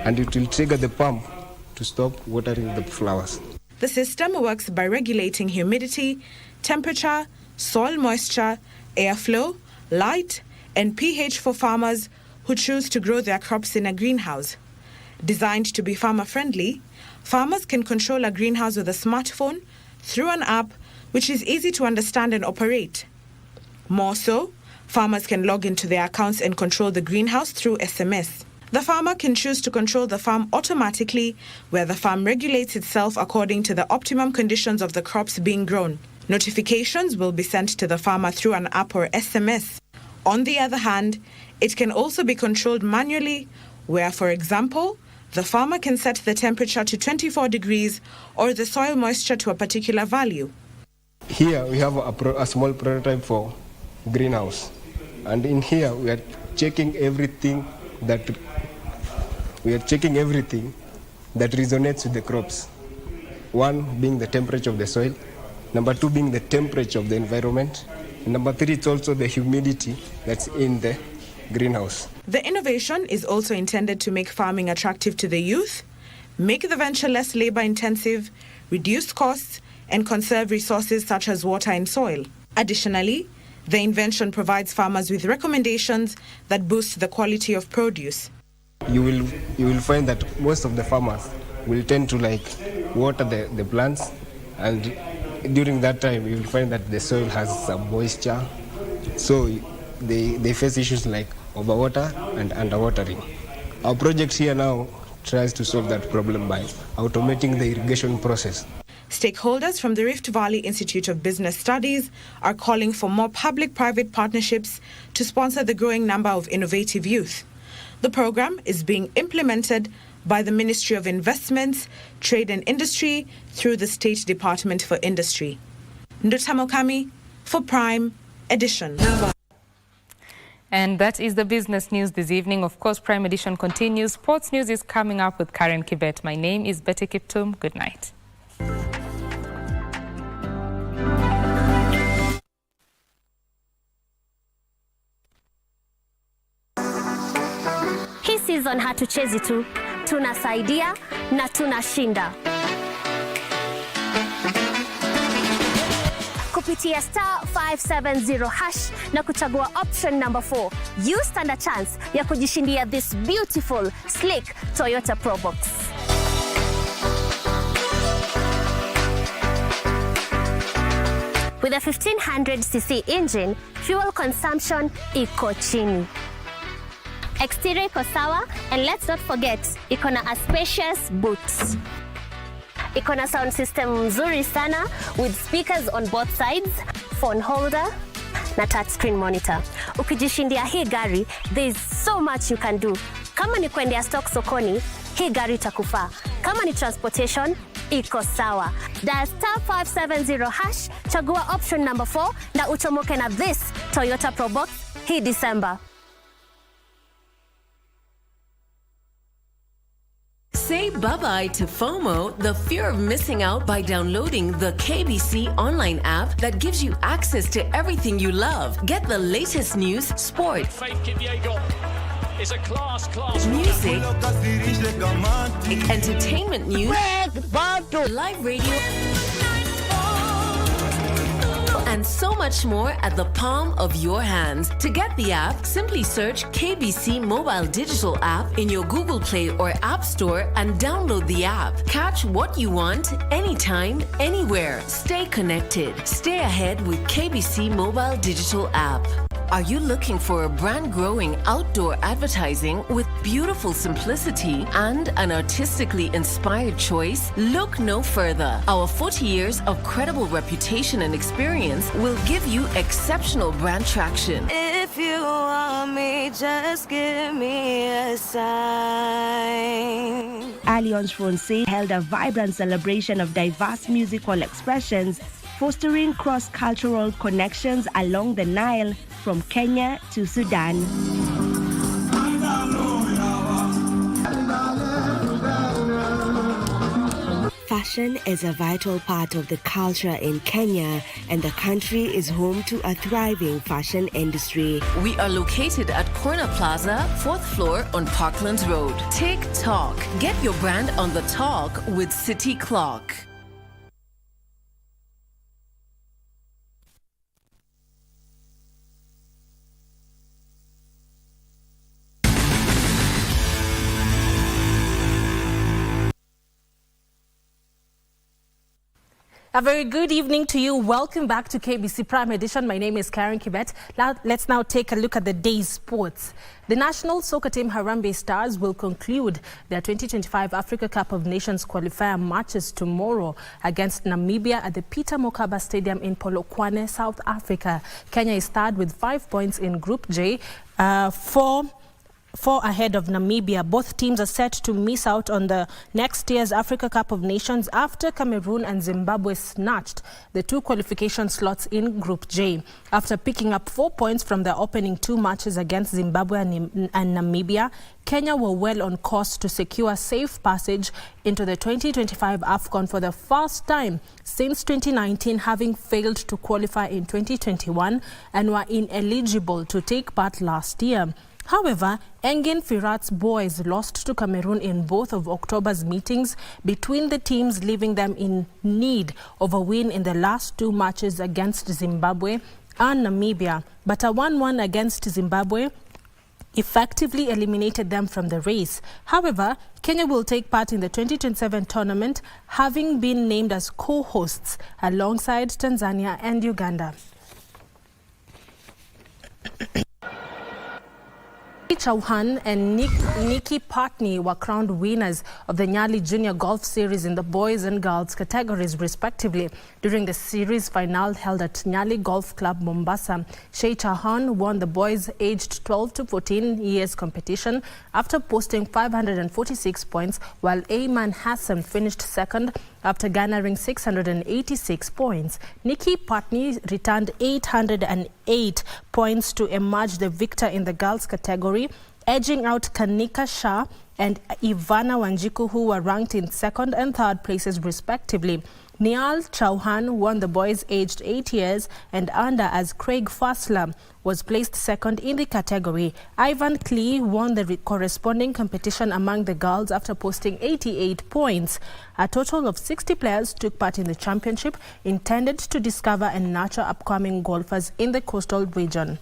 Speaker 4: and it will trigger the pump to stop watering the flowers.
Speaker 3: The system works by regulating humidity, temperature, soil moisture, airflow, light, and pH for farmers who choose to grow their crops in a greenhouse. Designed to be farmer-friendly, farmers can control a greenhouse with a smartphone through an app which is easy to understand and operate. More so, farmers can log into their accounts and control the greenhouse through SMS. The farmer can choose to control the farm automatically, where the farm regulates itself according to the optimum conditions of the crops being grown. Notifications will be sent to the farmer through an app or SMS. On the other hand, it can also be controlled manually, where, for example, the farmer can set the temperature to 24 degrees or the soil moisture to a particular value.
Speaker 4: Here we have a small prototype for greenhouse, and in here we are checking everything that resonates with the crops. One being the temperature of the soil, number 2 being the temperature of the environment, and number 3 it's also the humidity that's in the greenhouse.
Speaker 3: The innovation is also intended to make farming attractive to the youth, make the venture less labor intensive, reduce costs, and conserve resources such as water and soil. Additionally, the invention provides farmers with recommendations that boost the quality of produce.
Speaker 4: You will find that most of the farmers will tend to water the plants, and during that time you will find that the soil has some moisture, so they face issues like overwater and underwatering. Our project here now tries to solve that problem by automating the irrigation process.
Speaker 3: Stakeholders from the Rift Valley Institute of Business Studies are calling for more public-private partnerships to sponsor the growing number of innovative youth. The program is being implemented by the Ministry of Investments, Trade and Industry through the State Department for Industry. Ndutamokami for Prime Edition.
Speaker 17: And that is the business news this evening. Of course, Prime Edition continues. Sports news is coming up with Karen Kibet. My name is Betty Kiptum. Good night.
Speaker 15: Hii season hatuchezi tu, tunasaidia na tunashinda. Kupitia *570# na kuchagua option number 4, you stand a chance ya kujishindia this beautiful, sleek Toyota Probox. With a 1500cc engine, fuel consumption iko chini. exterior iko sawa, and let's not forget, iko na a spacious boots. Iko na sound system mzuri sana with speakers on both sides, phone holder na touchscreen monitor. Ukijishindia hii gari, there is so much you can do. Kama ni kuendea stock sokoni, hii gari itakufaa. Kama ni transportation, iko sawa. Dial *570#, chagua option number 4 na uchomoke na this Toyota Probox hii December.
Speaker 1: Say bye-bye to FOMO, the fear of missing out, by downloading the KBC Online app that gives you access to everything you love. Get the latest news, sport,
Speaker 5: is a class
Speaker 1: music, entertainment news, live radio, and so much more at the palm of your hands. To get the app, simply search KBC Mobile Digital app in your Google Play or App Store and download the app. Catch what you want, anytime, anywhere. Stay connected. Stay ahead with KBC Mobile Digital app. Are you looking for a brand-growing outdoor advertising with beautiful simplicity and an artistically inspired choice? Look no further. Our 40 years of credible reputation and experience will give you exceptional brand traction.
Speaker 7: If you want me, just give me a sign.
Speaker 8: Alliance Francaise held a vibrant celebration of diverse musical expressions, fostering cross-cultural connections along the Nile from Kenya to Sudan. Fashion is a vital part of the culture in Kenya, and the country is home to a thriving fashion industry.
Speaker 1: We are located at Corner Plaza, 4th floor on Parklands Road. TikTok. Get your brand on the talk with City Clock.
Speaker 14: A very good evening to you. Welcome back to KBC Prime Edition. My name is Karen Kibet. Let's now take a look at the day's sports. The national soccer team Harambee Stars will conclude their 2025 Africa Cup of Nations qualifier matches tomorrow against Namibia at the Peter Mokaba Stadium in Polokwane, South Africa. Kenya is third with 5 points in Group J, four ahead of Namibia. Both teams are set to miss out on the next year's Africa Cup of Nations after Cameroon and Zimbabwe snatched the 2 qualification slots in Group J. After picking up 4 points from their opening 2 matches against Zimbabwe and Namibia, Kenya were well on course to secure safe passage into the 2025 AFCON for the first time since 2019, having failed to qualify in 2021 and were ineligible to take part last year. However, Engin Firat's boys lost to Cameroon in both of October's meetings between the teams, leaving them in need of a win in the last 2 matches against Zimbabwe and Namibia. But a 1-1 against Zimbabwe effectively eliminated them from the race. However, Kenya will take part in the 2027 tournament, having been named as co-hosts alongside Tanzania and Uganda. Chauhan and Nikki Patney were crowned winners of the Nyali Junior Golf Series in the boys and girls categories, respectively, during the series final held at Nyali Golf Club, Mombasa. Shea Chauhan won the boys aged 12 to 14 years competition after posting 546 points, while Ayman Hassan finished second after garnering 686 points. Nikki Patney returned 808 points to emerge the victor in the girls category, edging out Kanika Shah and Ivana Wanjiku, who were ranked in second and third places respectively. Niall Chauhan won the boys aged 8 years and under, as Craig Fassler was placed second in the category. Ivan Klee won the corresponding competition among the girls after posting 88 points. A total of 60 players took part in the championship, intended to discover and nurture upcoming golfers in the coastal region.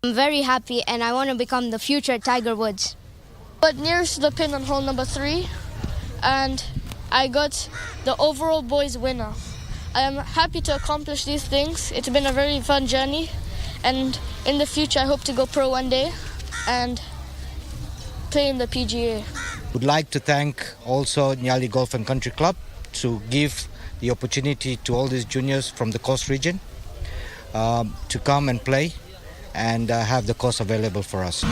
Speaker 16: I'm very happy and I want to become the future Tiger Woods.
Speaker 25: But nearest to the pin on hole number 3, and I got the overall boys winner. I am happy to accomplish these things. It's been a very fun journey, And in the future, I hope to go pro one day and play in the PGA.
Speaker 6: Would like to thank also Nyali Golf and Country Club to give the opportunity to all these juniors from the coast region to come and play and have the course available for us.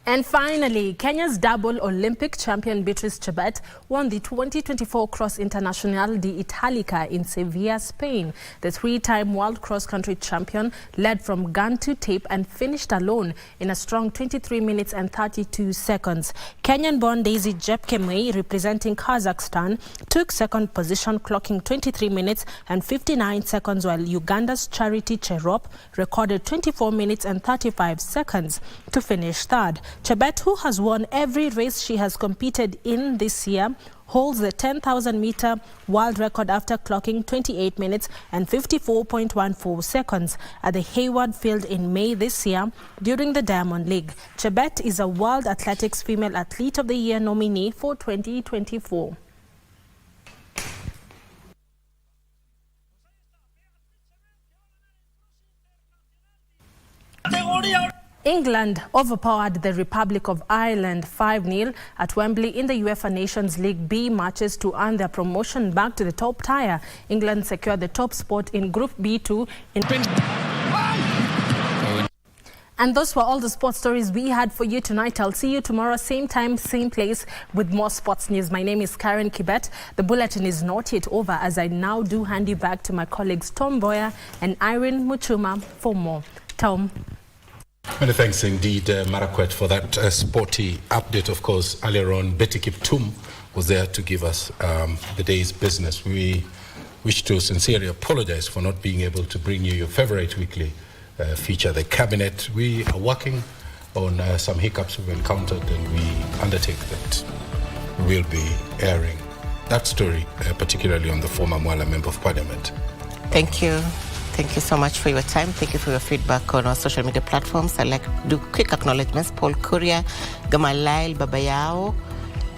Speaker 14: And finally, Kenya's double Olympic champion Beatrice Chebet won the 2024 Cross Internacional de Italica in Sevilla, Spain. The three-time world cross-country champion led from gun to tape and finished alone in a strong 23 minutes and 32 seconds. Kenyan-born Daisy Jepkemei, representing Kazakhstan, took second position, clocking 23 minutes and 59 seconds, while Uganda's Charity Cherop recorded 24 minutes and 35 seconds to finish third. Chebet, who has won every race she has competed in this year, holds the 10,000-meter world record after clocking 28 minutes and 54.14 seconds at the Hayward Field in May this year during the Diamond League. Chebet is a World Athletics Female Athlete of the Year nominee for 2024. England overpowered the Republic of Ireland 5-0 at Wembley in the UEFA Nations League B matches to earn their promotion back to the top tier. England secured the top spot in Group B2 And those were all the sports stories we had for you tonight. I'll see you tomorrow, same time, same place, with more sports news. My name is Karen Kibet. The bulletin is not yet over, as I now do hand you back to my colleagues Tom Mboya and Irene Muchuma for more. Tom.
Speaker 9: Many thanks indeed, Marakwet, for that sporty update. Of course, earlier on, Betty Kiptum was there to give us the day's business. We wish to sincerely apologize for not being able to bring you your favorite weekly feature, The Cabinet. We are working on some hiccups we've encountered, and we undertake that we'll be airing that story, particularly on the former Mwala Member of Parliament.
Speaker 11: Thank you. Thank you so much for your time. Thank you for your feedback on our social media platforms. I'd like to do quick acknowledgements. Paul Kuria, Gamalail Babayao,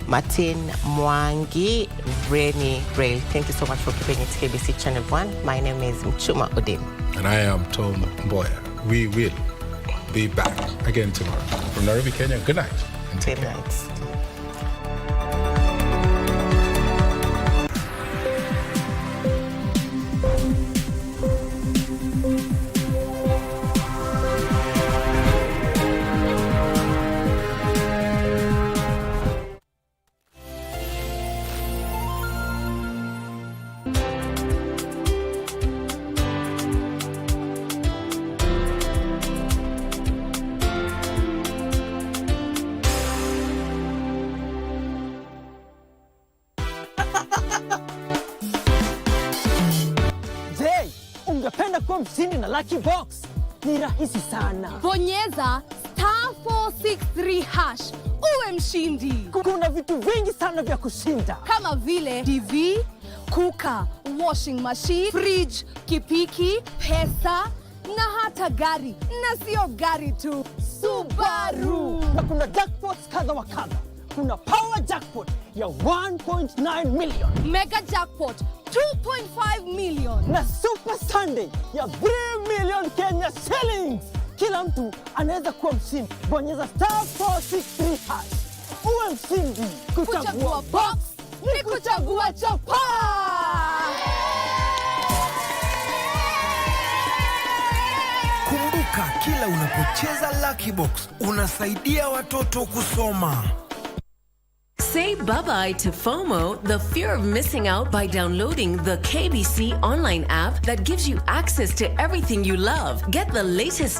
Speaker 11: Martin Mwangi, Reni Rail. Thank you so much for keeping it KBC Channel 1. My name is Muchuma Odim.
Speaker 9: And I am Tom Mboya. We will be back again tomorrow. From Nairobi, Kenya, good night. And take care.
Speaker 11: Good night.
Speaker 12: Mshindi na Lucky Box ni rahisi sana.
Speaker 13: Bonyeza *463# uwe mshindi.
Speaker 12: Kuna vitu vingi sana vya kushinda
Speaker 13: kama vile TV, kuka, washing machine, fridge, kipiki, pesa na hata gari. Na sio gari tu, Subaru.
Speaker 12: Na kuna jackpots kadha wa kadha. Kuna power jackpot ya 1.9 million,
Speaker 13: mega jackpot 2.5 million,
Speaker 12: na super Sunday ya 3 million Kenya shillings. Kila mtu anaweza kuwa mshindi. Bonyeza *463# uwe mshindi.
Speaker 13: Kuchagua box ni kuchagua chapa.
Speaker 10: Kumbuka, kila unapocheza Lucky Box unasaidia watoto kusoma.
Speaker 1: Say bye-bye to FOMO, the fear of missing out, by downloading the KBC Online app that gives you access to everything you love. Get the latest